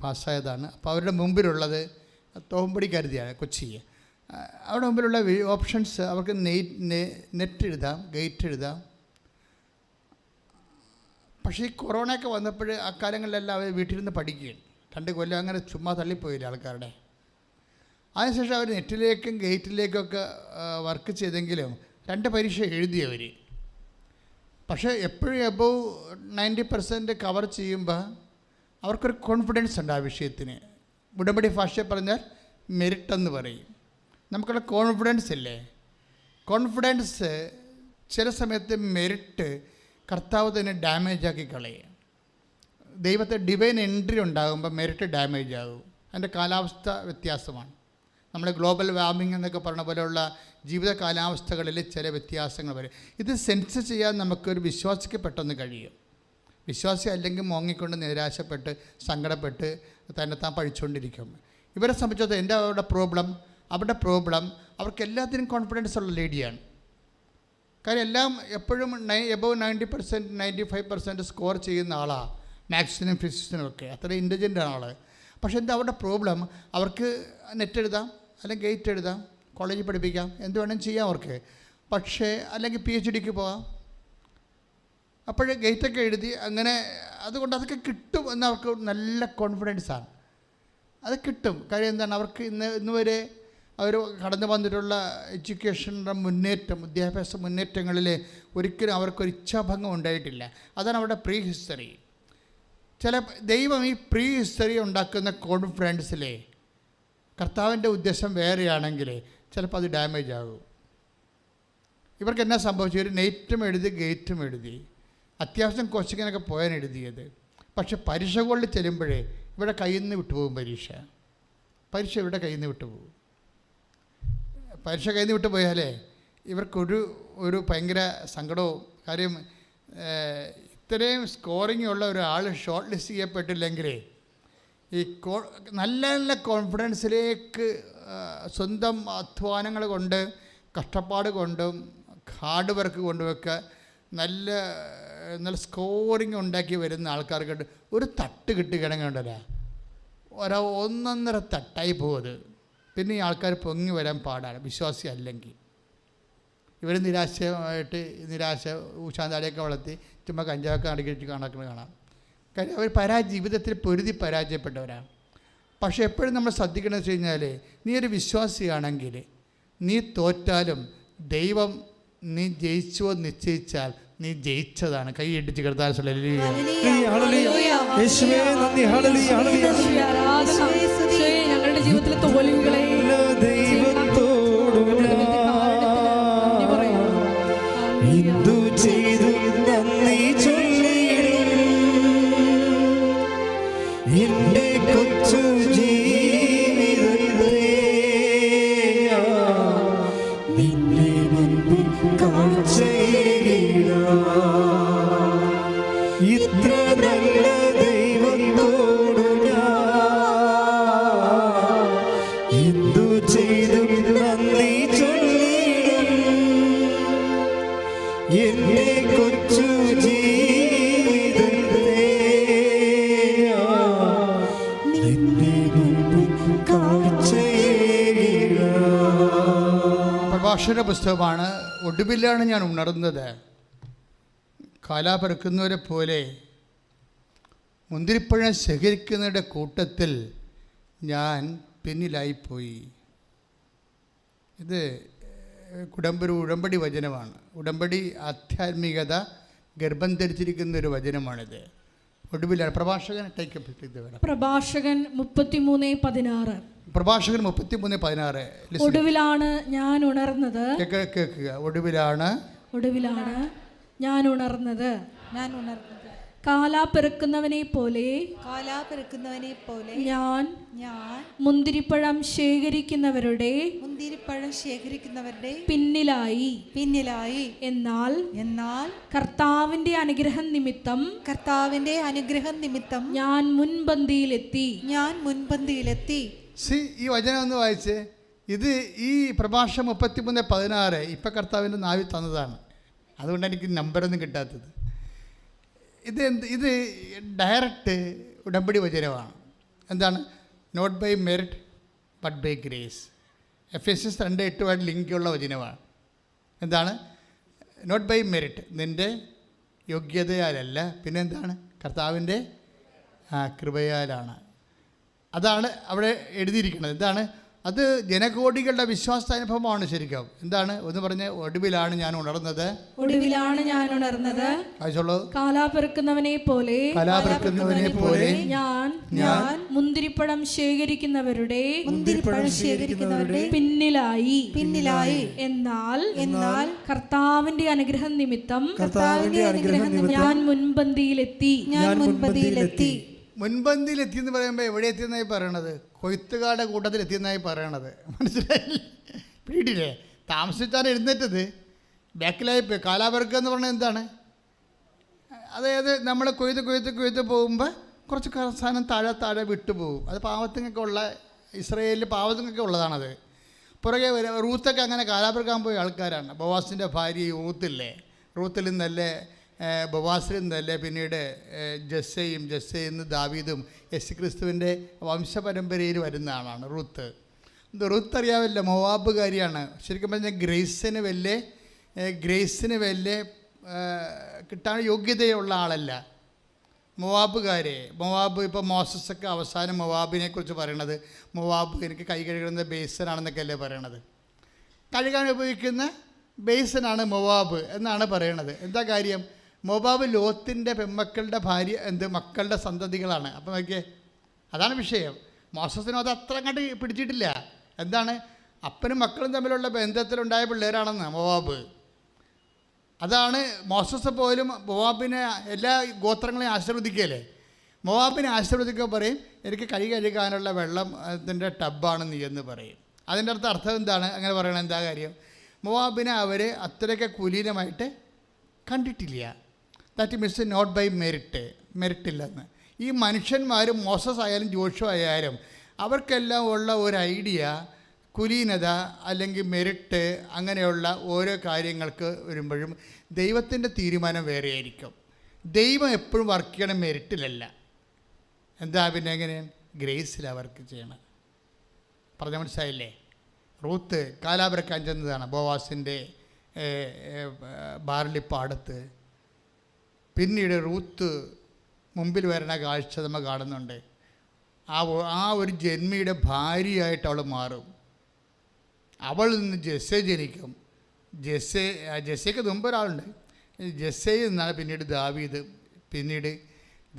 പാസ്സായതാണ്. അപ്പോൾ അവരുടെ മുമ്പിലുള്ളത് തോമ്പടിക്കരുതിയാണ് കൊച്ചി. അവിടെ മുമ്പിലുള്ള ഓപ്ഷൻസ് അവർക്ക് നെറ്റ് എഴുതാം, ഗേറ്റ് എഴുതാം. പക്ഷേ ഈ കൊറോണയൊക്കെ വന്നപ്പോൾ അക്കാലങ്ങളിലെല്ലാം അവർ വീട്ടിലിരുന്ന് പഠിക്കുകയാണ്. 2 കൊല്ലം അങ്ങനെ ചുമ്മാ തള്ളിപ്പോയില്ല ആൾക്കാരുടെ. അതിനുശേഷം അവർ നെറ്റിലേക്കും ഗേറ്റിലേക്കൊക്കെ വർക്ക് ചെയ്തെങ്കിലും 2 പരീക്ഷ എഴുതിയവർ. പക്ഷേ എപ്പോഴും എബവ് 90% കവർ ചെയ്യുമ്പോൾ അവർക്കൊരു കോൺഫിഡൻസ് ഉണ്ട് ആ വിഷയത്തിന്. ഉടമ്പടി ഭാഷയിൽ പറഞ്ഞാൽ മെറിറ്റ് പറയും. നമുക്കുള്ള കോൺഫിഡൻസ് ഇല്ലേ, കോൺഫിഡൻസ് ചില സമയത്ത് മെറിറ്റ് കർത്താവ് തന്നെ ഡാമേജ് ആക്കി കളയും. ദൈവത്തെ ഡിവൈൻ എൻട്രി ഉണ്ടാകുമ്പോൾ മെറിറ്റ് ഡാമേജ് ആകും. അതിൻ്റെ കാലാവസ്ഥ വ്യത്യാസമാണ്. നമ്മൾ ഗ്ലോബൽ വാർമിംഗ് എന്നൊക്കെ പറഞ്ഞ പോലെയുള്ള ജീവിത കാലാവസ്ഥകളിൽ ചില വ്യത്യാസങ്ങൾ വരും. ഇത് സെൻസ് ചെയ്യാൻ നമുക്കൊരു വിശ്വാസിക്ക് പെട്ടെന്ന് കഴിയും. വിശ്വാസി അല്ലെങ്കിൽ മോങ്ങിക്കൊണ്ട് നിരാശപ്പെട്ട് സങ്കടപ്പെട്ട് താൻ പഠിച്ചുകൊണ്ടിരിക്കും. ഇവരെ സംബന്ധിച്ചത് അവരുടെ പ്രോബ്ലം അവർക്ക് എല്ലാത്തിനും കോൺഫിഡൻസ് ഉള്ള ലേഡിയാണ്. കാര്യം എല്ലാം എപ്പോഴും എബവ് 90% 95% സ്കോർ ചെയ്യുന്ന ആളാണ്. മാത്സിനും ഫിസിക്സിനും ഒക്കെ അത്ര ഇൻ്റലിജൻ്റ് ആണ് ആൾ. പക്ഷേ എന്താ അവരുടെ പ്രോബ്ലം, അവർക്ക് നെറ്റ് എഴുതാം, അല്ലെങ്കിൽ ഗേറ്റ് എഴുതാം, കോളേജിൽ പഠിപ്പിക്കാം, എന്ത് വേണമെങ്കിലും ചെയ്യാം അവർക്ക്. പക്ഷേ അല്ലെങ്കിൽ PhDക്ക് പോകാം. അപ്പോഴേ ഗേറ്റൊക്കെ എഴുതി അങ്ങനെ അതുകൊണ്ട് അതൊക്കെ കിട്ടും എന്ന് അവർക്ക് നല്ല കോൺഫിഡൻസാണ്. അത് കിട്ടും. കാര്യം എന്താണ്, അവർക്ക് ഇന്ന് വരെ അവർ കടന്നു വന്നിട്ടുള്ള എഡ്യൂക്കേഷൻ്റെ മുന്നേറ്റം, വിദ്യാഭ്യാസ മുന്നേറ്റങ്ങളിൽ ഒരിക്കലും അവർക്കൊരു ഇച്ഛാഭംഗം ഉണ്ടായിട്ടില്ല. അതാണ് അവരുടെ പ്രീ ഹിസ്റ്ററി. ദൈവം ഈ പ്രീ ഹിസ്റ്ററി ഉണ്ടാക്കുന്ന കോൺഫിഡൻസിലെ കർത്താവിൻ്റെ ഉദ്ദേശം വേറെയാണെങ്കിൽ ചിലപ്പോൾ അത് ഡാമേജ് ആകും. ഇവർക്ക് എന്നാ സംഭവിച്ചു, ഒരു നെറ്റും എഴുതി ഗേറ്റും എഴുതി, അത്യാവശ്യം കോച്ചിങ്ങിനൊക്കെ പോയാൻ എഴുതിയത്. പക്ഷെ പരീക്ഷ കൊണ്ട് ചെല്ലുമ്പോഴേ ഇവിടെ കയ്യിൽ നിന്ന് വിട്ടുപോകും. പരീക്ഷ ഇവിടെ കയ്യിൽ നിന്ന് വിട്ടുപോകും. പരീക്ഷ കയ്യിൽ നിന്ന് വിട്ടുപോയാലേ ഇവർക്കൊരു ഭയങ്കര സങ്കടവും. കാര്യം ഇത്രയും സ്കോറിംഗ് ഉള്ള ഒരാൾ ഷോർട്ട് ലിസ്റ്റ് ചെയ്യപ്പെട്ടില്ലെങ്കിലേ ഈ നല്ല നല്ല കോൺഫിഡൻസിലേക്ക് സ്വന്തം അധ്വാനങ്ങൾ കൊണ്ട് കഷ്ടപ്പാട് കൊണ്ടും ഹാർഡ് വർക്ക് കൊണ്ടുമൊക്കെ നല്ല സ്കോറിങ് ഉണ്ടാക്കി വരുന്ന ആൾക്കാർക്ക് ഒരു തട്ട് കിട്ടുകയാണെങ്കിൽ ഉണ്ടല്ലോ, ഒന്നൊന്നര തട്ടായി പോകുന്നത്. പിന്നെ ഈ ആൾക്കാർ പൊങ്ങി വരാൻ പാടാണ് വിശ്വാസി അല്ലെങ്കിൽ. ഇവർ നിരാശ ഊശാന്താടിയൊക്കെ വളർത്തി ചുമ്മാ കഞ്ചാവൊക്കെ അടുക്കി കണക്കുന്നത് കാണാം. കാര്യം അവർ ജീവിതത്തിൽ പൊരുതി പരാജയപ്പെട്ടവരാണ്. പക്ഷേ എപ്പോഴും നമ്മൾ ശ്രദ്ധിക്കണമെന്ന് വെച്ച് കഴിഞ്ഞാൽ, നീ ഒരു വിശ്വാസിയാണെങ്കിൽ നീ തോറ്റാലും ദൈവം നീ ജയിച്ചുവോ നിശ്ചയിച്ചാൽ നീ ജയിച്ചതാണ്. കൈ ഇടിച്ച് കിടത്താൻ ഞങ്ങളുടെ ജീവിതത്തിലെ തോൽവികളെ എന്റെ കൊച്ചു ജീവിതത്തെ നിന്റെ മുൻപിൽ ഇത്ര നല്ല ദൈവത്തോടു എന്തു ചെയ്തു നന്ദി ചൊല്ലിടും. എന്റെ കൊച്ചു പ്രഭാഷണ പുസ്തകമാണ്. ഒടുവിലാണ് ഞാൻ ഉണർന്നത്, കാലാപെറുക്കുന്നവരെ പോലെ മുന്തിരിപ്പഴം ശേഖരിക്കുന്നവരുടെ കൂട്ടത്തിൽ ഞാൻ പിന്നിലായിപ്പോയി. ഇത് ഉടമ്പടി വചനമാണ്. ഉടമ്പടി ആധ്യാത്മികത ഗർഭം ധരിച്ചിരിക്കുന്ന ഒരു വചനമാണിത്. ഒടുവിലാണ് പ്രഭാഷകൻ പ്രഭാഷകൻ 33:16. പ്രഭാഷകൻ 33:16. ഒടുവിലാണ് ഞാൻ ഉണർന്നത്. കേൾക്കുക. ഒടുവിലാണ് ഞാൻ ഉണർന്നത്. കാലാപെറുക്കുന്നവനെ പോലെ ഞാൻ മുന്തിരിപ്പഴം ശേഖരിക്കുന്നവരുടെ പിന്നിലായി. എന്നാൽ കർത്താവിന്റെ അനുഗ്രഹം നിമിത്തം ഞാൻ മുൻപന്തിയിലെത്തി. ഈ വചനം ഒന്ന് വായിച്ചേ. ഇത് ഈ പ്രഭാഷണം 33:16 ഇപ്പം കർത്താവിൻ്റെ നാവിൽ തന്നതാണ്. അതുകൊണ്ട് എനിക്ക് നമ്പറൊന്നും കിട്ടാത്തത്. ഇത് ഡയറക്റ്റ് ഉടമ്പടി വചനമാണ്. എന്താണ്? Not by merit but by grace. Ephesians 2:8 ലിങ്കുള്ള വചനമാണ്. എന്താണ്? നോട്ട് ബൈ മെറിറ്റ്, നിൻ്റെ യോഗ്യതയാലല്ല, പിന്നെ എന്താണ്? കർത്താവിൻ്റെ കൃപയാലാണ്. അതാണ് അവിടെ എഴുതിയിരിക്കുന്നത്. എന്താണ്? അത് ജനകോടികളുടെ വിശ്വാസാനുഭവമാണ് ശരിക്കും. എന്താണ്? ഒന്ന് പറഞ്ഞ്, ഒടുവിലാണ് ഞാൻ ഉണർന്നത്. കാലാപെറുക്കുന്നവനെ പോലെ ഞാൻ മുന്തിരിപ്പഴം ശേഖരിക്കുന്നവരുടെ പിന്നിലായി. എന്നാൽ കർത്താവിന്റെ അനുഗ്രഹം നിമിത്തം ഞാൻ മുൻപന്തിയിലെത്തി. മുൻപന്തിയിലെത്തി എന്ന് പറയുമ്പോൾ എവിടെ എത്തിയെന്നായി പറയണത്? കൊയ്ത്തുകാരുടെ കൂട്ടത്തിൽ എത്തിയെന്നായി പറയണത്. മനസ്സിലായില്ലേ? പിടിയില്ലേ? താമസിച്ചാണ് എഴുന്നേറ്റത്, ബാക്കിലായി പോയി. കാലാപെറുക്കുക എന്ന് പറഞ്ഞാൽ എന്താണ്? അതായത് നമ്മൾ കൊയ്ത്ത് പോകുമ്പോൾ കുറച്ച് സാധനം താഴെ വിട്ടുപോകും. അത് പാവത്തിനൊക്കെ ഉള്ള, ഇസ്രയേലിൽ പാവത്തിനൊക്കെ ഉള്ളതാണത്. പുറകെ റൂത്തൊക്കെ അങ്ങനെ കാലാപെറുക്കാൻ പോയ ആൾക്കാരാണ്. ബോവാസിൻ്റെ ഭാര്യ റൂത്തില്ലേ, റൂത്തിൽ നിന്നല്ലേ ബോവാസിൽ നിന്നല്ലേ പിന്നീട് ജസ്സയിൽ നിന്ന് ദാവീദും യേശുക്രിസ്തുവിൻ്റെ വംശപരമ്പരയിൽ വരുന്ന ആളാണ് റൂത്ത്. റൂത്ത് അറിയാമല്ലോ, മോവാബുകാരിയാണ്. ശരിക്കും പറഞ്ഞാൽ ഗ്രേസിന് വലിയ കിട്ടാൻ യോഗ്യതയുള്ള ആളല്ല. മൊവാബ് ഇപ്പോൾ മോസസൊക്കെ അവസാനം മൊവാബിനെ കുറിച്ച് പറയണത്, മൊവാബ് എനിക്ക് കൈ കഴുകുന്ന ബേസനാണെന്നൊക്കെ അല്ലേ പറയണത്. കഴുകാൻ ഉപയോഗിക്കുന്ന ബേസനാണ് മൊവാബ് എന്നാണ് പറയണത്. എന്താ കാര്യം? മൊവാബ് ലോത്തിൻ്റെ പെൺമക്കളുടെ മക്കളുടെ സന്തതികളാണ്. അപ്പം നോക്കിയേ, അതാണ് വിഷയം. മോസസിനും അത് അത്ര അങ്ങോട്ട് പിടിച്ചിട്ടില്ല. എന്താണ്? അപ്പനും മക്കളും തമ്മിലുള്ള ബന്ധത്തിലുണ്ടായ പിള്ളേരാണെന്ന് മൊവാബ്. അതാണ് മോസസ് പോലും മൊവാബിനെ എല്ലാ ഗോത്രങ്ങളെയും ആശീർവദിക്കുകയല്ലേ. മൊവാബിനെ ആശീർവദിക്കുക പറയും, എനിക്ക് കൈ കഴുകാനുള്ള വെള്ളം അതിൻ്റെ ടബ്ബാണ് നീ എന്ന് പറയും. അതിൻ്റെ അർത്ഥം എന്താണ്? അങ്ങനെ പറയണത് എന്താ കാര്യം? മൊവാബിനെ അവർ അത്രയൊക്കെ കുലീനമായിട്ട് കണ്ടിട്ടില്ല. ദാറ്റ് മീൻസ് നോട്ട് ബൈ മെറിറ്റില്ലെന്ന്. ഈ മനുഷ്യന്മാരും മോസസ് ആയാലും ജോഷു ആയാലും അവർക്കെല്ലാം ഉള്ള ഒരു ഐഡിയ, കുലീനത അല്ലെങ്കിൽ മെറിറ്റ്, അങ്ങനെയുള്ള ഓരോ കാര്യങ്ങൾക്ക് വരുമ്പോഴും ദൈവത്തിൻ്റെ തീരുമാനം വേറെയായിരിക്കും. ദൈവം എപ്പോഴും വർക്ക് ചെയ്യണം മെറിറ്റിലല്ല. എന്താ പിന്നെ എങ്ങനെയാണ്? ഗ്രേസിലാണ് വർക്ക് ചെയ്യണം. പറഞ്ഞ മനസ്സിലായില്ലേ? റൂത്ത് കാലാപെറുക്കാൻ ചെന്നതാണ് ബോവാസിൻ്റെ ബാർലിപ്പാടത്ത്. പിന്നീട് റൂത്ത് മുമ്പിൽ വരുന്ന കാഴ്ച നമ്മൾ കാണുന്നുണ്ട്. ആ ഒരു ജന്മിയുടെ ഭാര്യയായിട്ട് അവൾ മാറും. അവളിൽ നിന്ന് ജെസ്സെ ജനിക്കും. ജെസ്സയ്ക്ക് മുമ്പ് ഒരാളുണ്ട്. ജെസ്സയിൽ നിന്നാണ് പിന്നീട്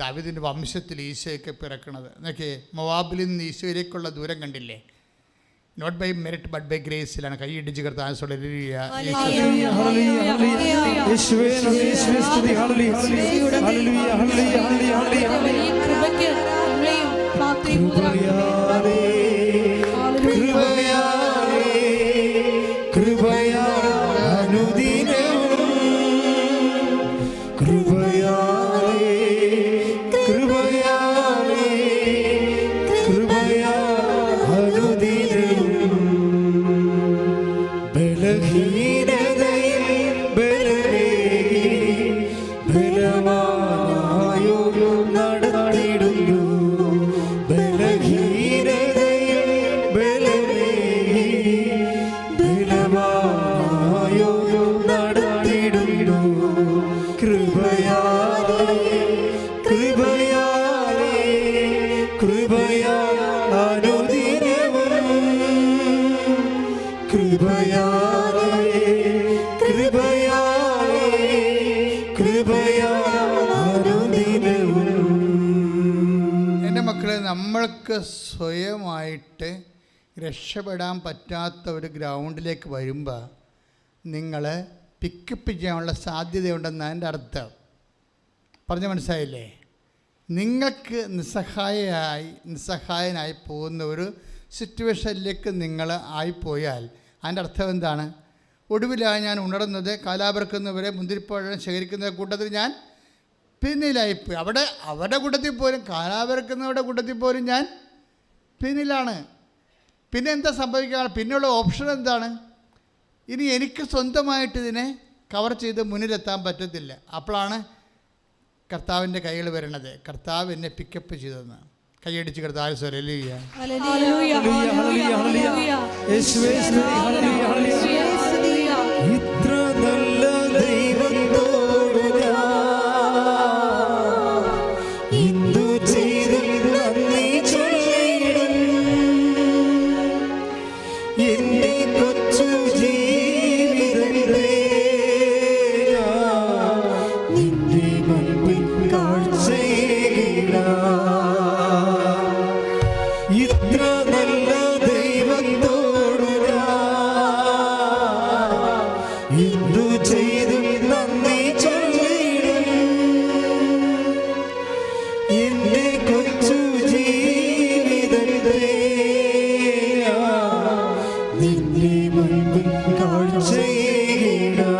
ദാവീദിൻ്റെ വംശത്തിൽ ഈശോയൊക്കെ പിറക്കുന്നത്. എന്നൊക്കെ മൊവാബിൽ നിന്ന് ഈശോയിലേക്കുള്ള ദൂരം കണ്ടില്ലേ? Not by merit but by ഗ്രേസിലാണ്. കൈ ഇടിച്ച് കർത്താൻ നമ്മൾക്ക് സ്വയമായിട്ട് രക്ഷപ്പെടാൻ പറ്റാത്ത ഒരു ഗ്രൗണ്ടിലേക്ക് വരുമ്പോൾ നിങ്ങൾ പിക്കപ്പ് ചെയ്യാനുള്ള സാധ്യതയുണ്ടെന്ന് എൻ്റെ അർത്ഥം. പറഞ്ഞ മനസ്സിലായില്ലേ? നിങ്ങൾക്ക് നിസ്സഹായനായി പോകുന്ന ഒരു സിറ്റുവേഷനിലേക്ക് നിങ്ങൾ ആയിപ്പോയാൽ അതിൻ്റെ അർത്ഥം എന്താണ്? ഒടുവിലായി ഞാൻ ഉണർന്നത്, കാലാപെറുക്കുന്നവരെ മുന്തിരിപ്പഴം ശേഖരിക്കുന്ന കൂട്ടത്തിൽ ഞാൻ പിന്നിലായിപ്പോയി. അവരുടെ കൂട്ടത്തിൽ പോലും, കാലാപെറുക്കുന്നവരുടെ കൂട്ടത്തിൽ പോലും ഞാൻ പിന്നിലാണ്. പിന്നെ എന്താ സംഭവിക്കുക? പിന്നെയുള്ള ഓപ്ഷൻ എന്താണ്? ഇനി എനിക്ക് സ്വന്തമായിട്ട് ഇതിനെ കവർ ചെയ്ത് മുന്നിലെത്താൻ പറ്റത്തില്ല. അപ്പോഴാണ് കർത്താവിൻ്റെ കൈകൾ വരണത്. കർത്താവ് എന്നെ പിക്കപ്പ് ചെയ്തെന്ന് കൈയടിച്ച് കർത്താവ് ഹല്ലേലൂയ. Hallelujah, hallelujah, hallelujah. യേശുവേ സ്തുതി. Hallelujah, hallelujah. ഇത്ര നല്ല ദൈവത്തോട് ഞാൻ എന്തു ചെയ്തു നന്ദി ചൊല്ലിടും. എന്റെ കൊച്ചു ജീവിതത്തെ നിന്റെ മുൻപിൽ കാഴ്ചയിടാം. ഇത്ര നല്ല ദൈവത്തോട് ഞാൻ എന്തു ചെയ്തു നന്ദി ചൊല്ലിടും. എന്റെ കൊച്ചു ജീവിതത്തെ നിന്റെ മുൻപിൽ കാഴ്ചയിടാം.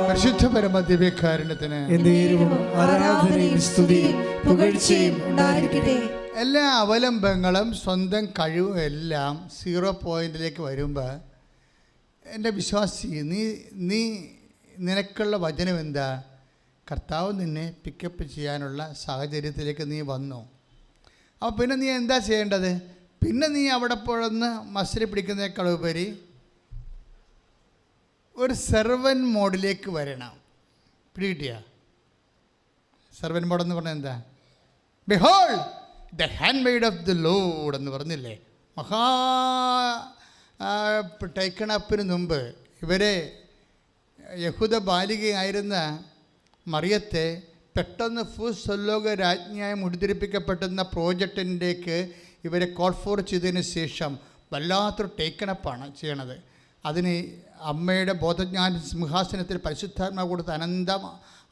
പരിശുദ്ധ പരമദിവ്യകാരുണ്യത്തിന് എന്നേരവും ആരാധനയും സ്തുതിയും പുകഴ്ചയും ഉണ്ടായിരിക്കട്ടെ. എല്ലാ അവലംബങ്ങളും സ്വന്തം കഴിവും എല്ലാം 0 പോയിന്റിലേക്ക് വരുമ്പോൾ, എൻ്റെ വിശ്വാസി, നീ നിനക്കുള്ള വചനം എന്താ? കർത്താവ് നിന്നെ പിക്കപ്പ് ചെയ്യാനുള്ള സാഹചര്യത്തിലേക്ക് നീ വന്നു. അപ്പോൾ പിന്നെ നീ എന്താ ചെയ്യേണ്ടത്? പിന്നെ നീ അവിടെ പോഴൊന്ന് മസിൽ പിടിക്കുന്നതിനേക്കാൾ ഉപരി ഒരു സെർവൻ മോഡിലേക്ക് വരണം. പിടികിട്ടിയ സെർവൻ മോഡെന്ന് പറഞ്ഞാൽ എന്താ? Behold the handmaid of the Lord എന്ന് പറഞ്ഞില്ലേ? ടേക്കണപ്പിന് മുമ്പ് ഇവരെ യഹൂദ ബാലികയായിരുന്ന മറിയത്തെ പെട്ടെന്ന് ഭൂസ്വലോക രാജ്ഞിയായി മുടിതിരിപ്പിക്കപ്പെടുന്ന പ്രോജക്റ്റിൻ്റെക്ക് ഇവരെ കോൾ ഫോർ ചെയ്തതിന് ശേഷം വല്ലാത്തൊരു ടേക്കണപ്പാണ് ചെയ്യണത്. അതിന് അമ്മയുടെ ബോധജ്ഞാന സിംഹാസനത്തിൽ പരിശുദ്ധാത്മാവ് കൊടുത്ത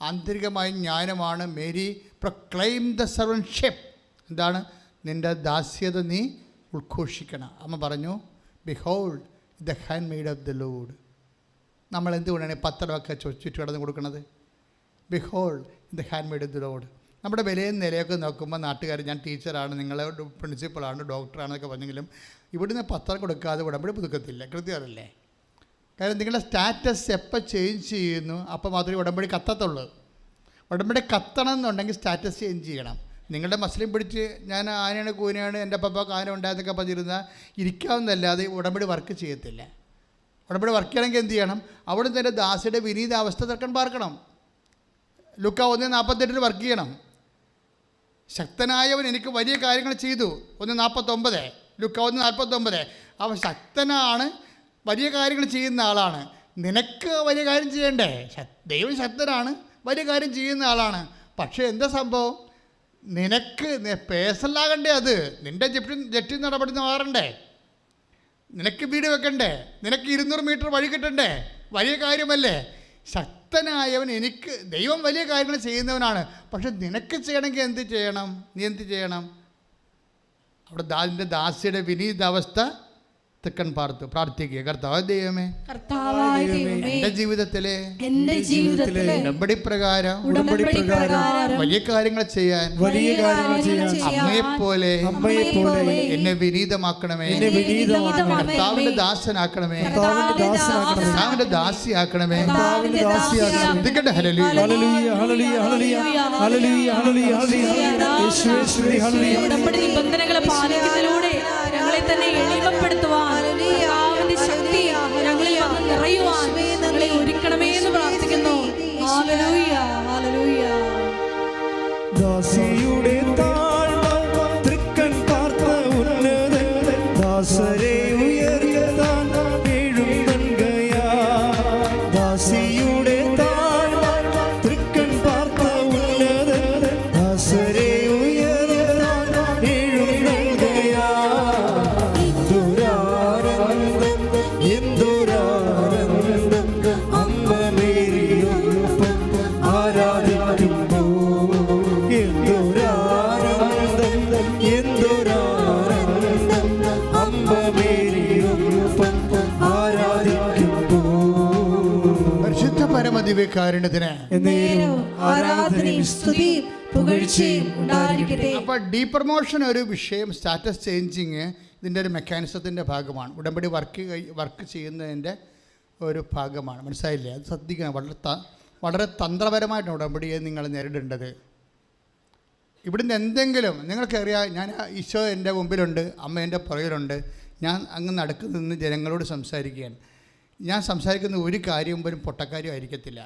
ആന്തരികമായ ജ്ഞാനമാണ്. Mary proclaim the servantship. എന്താണ്? നിൻ്റെ ദാസ്യത നീ ഉദ്ഘോഷിക്കണം. അമ്മ പറഞ്ഞു, behold the handmaid of the lord. നമ്മൾ എന്തുകൊണ്ടാണ് പത്രമൊക്കെ ചുറ്റു കടന്ന് കൊടുക്കുന്നത്? Behold the handmaid of the lord. നമ്മുടെ വിലയും നിലയൊക്കെ നോക്കുമ്പോൾ നാട്ടുകാർ, ഞാൻ ടീച്ചറാണ്, നിങ്ങളെ പ്രിൻസിപ്പളാണ്, ഡോക്ടറാണെന്നൊക്കെ പറഞ്ഞെങ്കിലും ഇവിടുന്ന് പത്രം കൊടുക്കാതെ ഉടമ്പടി പുതുക്കത്തില്ല. കൃത്യമല്ലേ? കാരണം നിങ്ങളുടെ സ്റ്റാറ്റസ് എപ്പോൾ ചേഞ്ച് ചെയ്യുന്നു അപ്പോൾ മാത്രമേ ഉടമ്പടി കത്തത്തുള്ളൂ. ഉടമ്പടി കത്തണം എന്നുണ്ടെങ്കിൽ സ്റ്റാറ്റസ് ചേഞ്ച് ചെയ്യണം. നിങ്ങളുടെ മസ്ലിം പിടിച്ച് ഞാൻ ആനയാണ് കൂനയാണ് എൻ്റെ പപ്പാക്ക് ആന ഉണ്ടായതൊക്കെ പറഞ്ഞിരുന്നാൽ ഇരിക്കാവുന്നതല്ലാതെ ഉടമ്പടി വർക്ക് ചെയ്യത്തില്ല. ഉടമ്പടി വർക്ക് ചെയ്യണമെങ്കിൽ എന്ത് ചെയ്യണം? അവിടെ തന്നെ ദാസിയുടെ വിനീത അവസ്ഥ തർക്കം പാർക്കണം. ലുക്ക 1:48 വർക്ക് ചെയ്യണം. ശക്തനായവൻ എനിക്ക് വലിയ കാര്യങ്ങൾ ചെയ്തു. 1:49, ലുക്ക 1:49. അവൻ ശക്തനാണ്, വലിയ കാര്യങ്ങൾ ചെയ്യുന്ന ആളാണ്. നിനക്ക് വലിയ കാര്യം ചെയ്യണ്ടേ? ദൈവം ശക്തനാണ്, വലിയ കാര്യം ചെയ്യുന്ന ആളാണ്. പക്ഷേ എന്താ സംഭവം? നിനക്ക് പേഴ്സണലാകണ്ടേ? അത് നിൻ്റെ ജെറ്റിൽ നടപടി മാറണ്ടേ? നിനക്ക് വീട് വെക്കണ്ടേ? നിനക്ക് 200 മീറ്റർ വഴി കിട്ടണ്ടേ? വലിയ കാര്യമല്ലേ? ശക്തനായവൻ എനിക്ക് ദൈവം വലിയ കാര്യങ്ങൾ ചെയ്യുന്നവനാണ്. പക്ഷെ നിനക്ക് ചെയ്യണമെങ്കിൽ എന്ത് ചെയ്യണം? നീ എന്ത് ചെയ്യണം? അവിടെ നിൻ്റെ ദാസിയുടെ വിനീതാവസ്ഥ തെക്കൻ പാർത്തു പ്രാർത്ഥിക്കുക. കർത്താവ് ദൈവമേ, എൻ്റെ ജീവിതത്തിലെ ഉടമ്പടി പ്രകാരം വലിയ കാര്യങ്ങൾ ചെയ്യാൻ അമ്മയെപ്പോലെ എന്നെ വിനീതമാക്കണമേ. കർത്താവിൻ്റെ ദാസനാക്കണമേ, കർത്താവിൻ്റെ ദാസിയാക്കണമേ. ശ്രദ്ധിക്കട്ടെ. നിബന്ധനകളെ പാലിക്കുന്നതിലൂടെ ഞങ്ങളെ തന്നെ എളിമപ്പെടുത്തുവാൻ, കർത്താവിന്റെ ശക്തി ഞങ്ങളിൽ വന്ന് നിറയുവാൻ ഞങ്ങളെ ഒരുക്കണമേ എന്ന് പ്രാർത്ഥിക്കുന്നു. ഹല്ലേലൂയ, ഹല്ലേലൂയ. ദാസിയുടെ താഴ്മ തൃക്കൺ പാർത്ത ഉന്നതൻ ദാസരെ ഉയർത്താൻ എഴുന്നള്ളുകയാ. ദാസിയുടെ താഴ്മ തൃക്കൺ പാർത്ത ഉന്നതൻ ദാസരെ ഉയർത്താൻ എഴുന്നള്ളുകയാ. എന്തൊരാനന്ദം അമ്മ മേരിയൊപ്പം ആരാധിക്കുമ്പോൾ. എന്തൊരാനന്ദം അമ്മ മേരിയൊപ്പം ആരാധിക്കുമ്പോൾ. പരിശുദ്ധ പരമദിവ്യകാരുണ്യത്തിന് ആരാധനയും സ്തുതിയും പുകഴ്ചയും ഉണ്ടായിരിക്കട്ടെ. അപ്പോൾ ഡീപ്രമോഷൻ ഒരു വിഷയം, സ്റ്റാറ്റസ് ചേഞ്ചിങ് ഇതിൻ്റെ ഒരു മെക്കാനിസത്തിൻ്റെ ഭാഗമാണ്. ഉടമ്പടി വർക്ക് ചെയ്യുന്നതിൻ്റെ ഒരു ഭാഗമാണ്. മനസ്സിലായില്ലേ? അത് ശ്രദ്ധിക്കണം. വളരെ വളരെ തന്ത്രപരമായിട്ട് ഉടമ്പടിയെ നിങ്ങൾ നേരിടേണ്ടത്. ഇവിടുന്ന് എന്തെങ്കിലും നിങ്ങൾക്കറിയാം, ഞാൻ ഈശോ എൻ്റെ മുമ്പിലുണ്ട്, അമ്മ എൻ്റെ പുറകിലുണ്ട്, ഞാൻ അങ്ങ് നടുക്ക് നിന്ന് ജനങ്ങളോട് സംസാരിക്കുകയാണ്. ഞാൻ സംസാരിക്കുന്ന ഒരു കാര്യം പോലും പൊട്ടക്കാര്യം ആയിരിക്കത്തില്ല.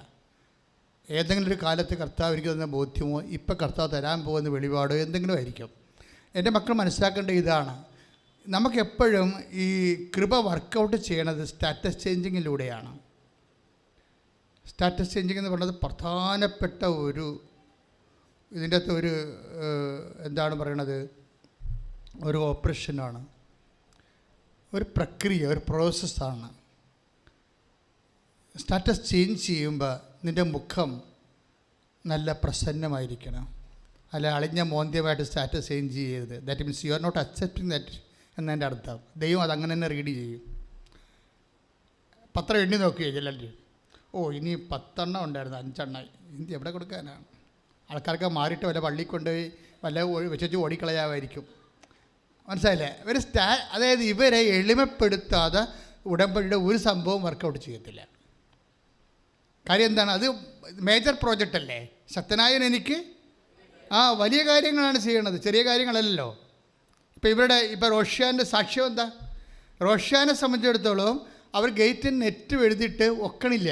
ഏതെങ്കിലും ഒരു കാലത്ത് കർത്താവ് എനിക്ക് തന്ന ബോധ്യമോ ഇപ്പം കർത്താവ് തരാൻ പോകുന്ന വെളിപാടോ എന്തെങ്കിലും ആയിരിക്കും. എൻ്റെ മക്കൾ മനസ്സിലാക്കേണ്ട ഇതാണ്, നമുക്കെപ്പോഴും ഈ കൃപ വർക്കൗട്ട് ചെയ്യണത് സ്റ്റാറ്റസ് ചേഞ്ചിങ്ങിലൂടെയാണ്. സ്റ്റാറ്റസ് ചേഞ്ചിങ് എന്ന് പറയുന്നത് പ്രധാനപ്പെട്ട ഇതിൻ്റെ അകത്ത് എന്താണ് പറയണത്, ഒരു ഓപ്പറേഷനാണ്, ഒരു പ്രക്രിയ, ഒരു പ്രോസസ്സാണ്. സ്റ്റാറ്റസ് ചേഞ്ച് ചെയ്യുമ്പോൾ നിൻ്റെ മുഖം നല്ല പ്രസന്നമായിരിക്കണം. അല്ല അളിഞ്ഞ മോന്ത്യമായിട്ട് സ്റ്റാറ്റസ് ചേഞ്ച് ചെയ്യരുത്. That means you are not accepting that എന്നതിൻ്റെ അർത്ഥം. ദൈവം അതങ്ങനെ തന്നെ റീഡ് ചെയ്യും. പത്രം എണ്ണി നോക്കുകയോ ചിലർ, ഇനി 10 ഉണ്ടായിരുന്നു, 5 ഇനി എവിടെ കൊടുക്കാനാണ്? ആൾക്കാർക്ക് മാറിയിട്ട് വല്ല പള്ളിയിൽ കൊണ്ടുപോയി വല്ല വെച്ചു ഓടിക്കളയാമായിരിക്കും. മനസ്സിലായില്ലേ? അതായത് ഇവരെ എളിമപ്പെടുത്താതെ ഉടമ്പടിയുടെ ഒരു സംഭവം വർക്കൗട്ട് ചെയ്യത്തില്ല. കാര്യം എന്താണ്? അത് മേജർ പ്രോജക്റ്റ് അല്ലേ. ശക്തനായൻ എനിക്ക് വലിയ കാര്യങ്ങളാണ് ചെയ്യണത്, ചെറിയ കാര്യങ്ങളല്ലല്ലോ. ഇപ്പോൾ റോഷ്യാൻ്റെ സാക്ഷ്യം എന്താ? റോഷ്യാനെ സംബന്ധിച്ചിടത്തോളം അവർ ഗേറ്റിൽ നെറ്റ് എഴുതിയിട്ട് ഒക്കണില്ല.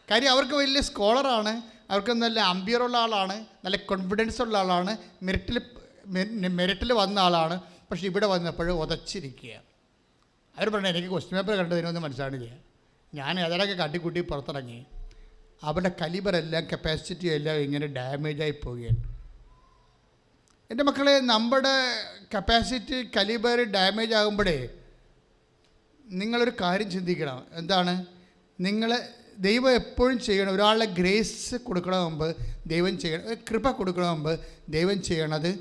കാര്യം അവർക്ക് വലിയ സ്കോളറാണ്, അവർക്ക് നല്ല അമ്പിയറുള്ള ആളാണ്, നല്ല കോൺഫിഡൻസ് ഉള്ള ആളാണ്, മെറിറ്റിൽ വന്ന ആളാണ്. പക്ഷേ ഇവിടെ വന്നപ്പോൾ ഉതച്ചിരിക്കുക. അവർ പറഞ്ഞു എനിക്ക് ക്വസ്റ്റ്യൻ പേപ്പർ കണ്ടതിനൊന്നും മനസ്സിലാണില്ല, ഞാൻ അതിലൊക്കെ കാട്ടിക്കൂട്ടി പുറത്തിറങ്ങി. അവരുടെ കലിബറെല്ലാം കപ്പാസിറ്റി എല്ലാം ഇങ്ങനെ ഡാമേജായി പോവുകയാണ്. എൻ്റെ മക്കളെ, നമ്മുടെ കപ്പാസിറ്റി കലിബർ ഡാമേജ് ആകുമ്പോഴേ നിങ്ങളൊരു കാര്യം ചിന്തിക്കണം. എന്താണ്? ദൈവം എപ്പോഴും ചെയ്യണം, ഒരാളുടെ ഗ്രേസ് കൊടുക്കണ മുമ്പ് ദൈവം ചെയ്യണം, കൃപ കൊടുക്കണ മുമ്പ് ദൈവം ചെയ്യണത്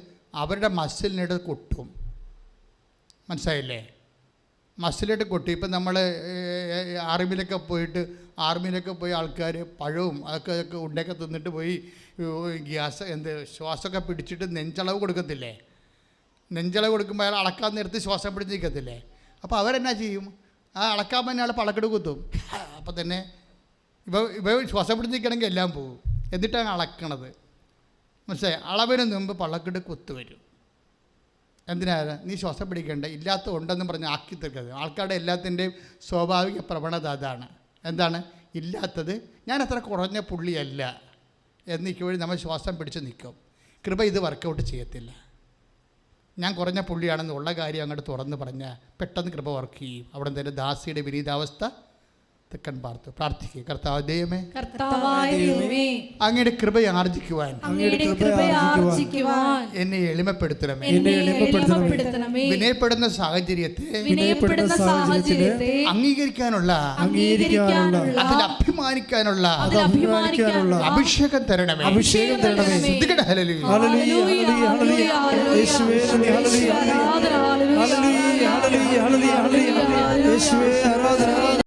അവരുടെ മസിലിനിട്ട് കൊട്ടും. മനസ്സിലായില്ലേ? മസിലിട്ട് കൊട്ടി. ഇപ്പം നമ്മൾ ആർമിയിലൊക്കെ പോയി ആൾക്കാർ പഴവും അതൊക്കെ ഉണ്ടൊക്കെ തിന്നിട്ട് പോയി ശ്വാസമൊക്കെ പിടിച്ചിട്ട് നെഞ്ചളവ് കൊടുക്കത്തില്ലേ? നെഞ്ചളവ് കൊടുക്കുമ്പോൾ അയാൾ അളക്കാൻ നേരത്ത് ശ്വാസം പിടിച്ച് നിൽക്കത്തില്ലേ? അപ്പോൾ അവരെന്നാ ചെയ്യും? അളക്കാൻ തന്നെ ആൾ പളക്കെട്ട് കുത്തും. അപ്പോൾ തന്നെ ഇവ ശ്വാസം പിടിച്ച് നിൽക്കണമെങ്കിൽ എല്ലാം പോകും. എന്നിട്ടാണ് അളക്കണത്. മനസ്സിലായി? അളവിന് മുമ്പ് പള്ളക്കെട്ട് കുത്തു വരും. എന്തിനാണ്? നീ ശ്വാസം പിടിക്കേണ്ട, ഇല്ലാത്ത ഉണ്ടെന്ന് പറഞ്ഞ് ആക്കി തീർക്കരുത്. ആൾക്കാരുടെ എല്ലാത്തിൻ്റെയും സ്വാഭാവിക പ്രവണത അതാണ്. എന്താണ്? ഇല്ലാത്തത് ഞാൻ അത്ര കുറഞ്ഞ പുള്ളിയല്ല എന്നിക്ക് വഴി നമ്മൾ ശ്വാസം പിടിച്ച് നിൽക്കും. കൃപ ഇത് വർക്കൗട്ട് ചെയ്യത്തില്ല. ഞാൻ കുറഞ്ഞ പുള്ളിയാണെന്ന് ഉള്ള കാര്യം അങ്ങോട്ട് തുറന്ന് പറഞ്ഞാൽ പെട്ടെന്ന് കൃപ വർക്ക് ചെയ്യും. അവിടെ തന്നെ ദാസിയുടെ വിനീതാവസ്ഥ തെക്കൻ പാർത്തു പ്രാർത്ഥിക്കുക. കർത്താവ് ദൈവമേ, അങ്ങയുടെ കൃപ ആർജിക്കുവാൻ എന്നെ എളിമപ്പെടുത്തണമേ. വിനയപ്പെടുന്ന സാഹചര്യത്തെ അംഗീകരിക്കാനുള്ള അതിൽ അഭിമാനിക്കാനുള്ള അഭിഷേകം തരണമേ. ഹല്ലേലൂയ.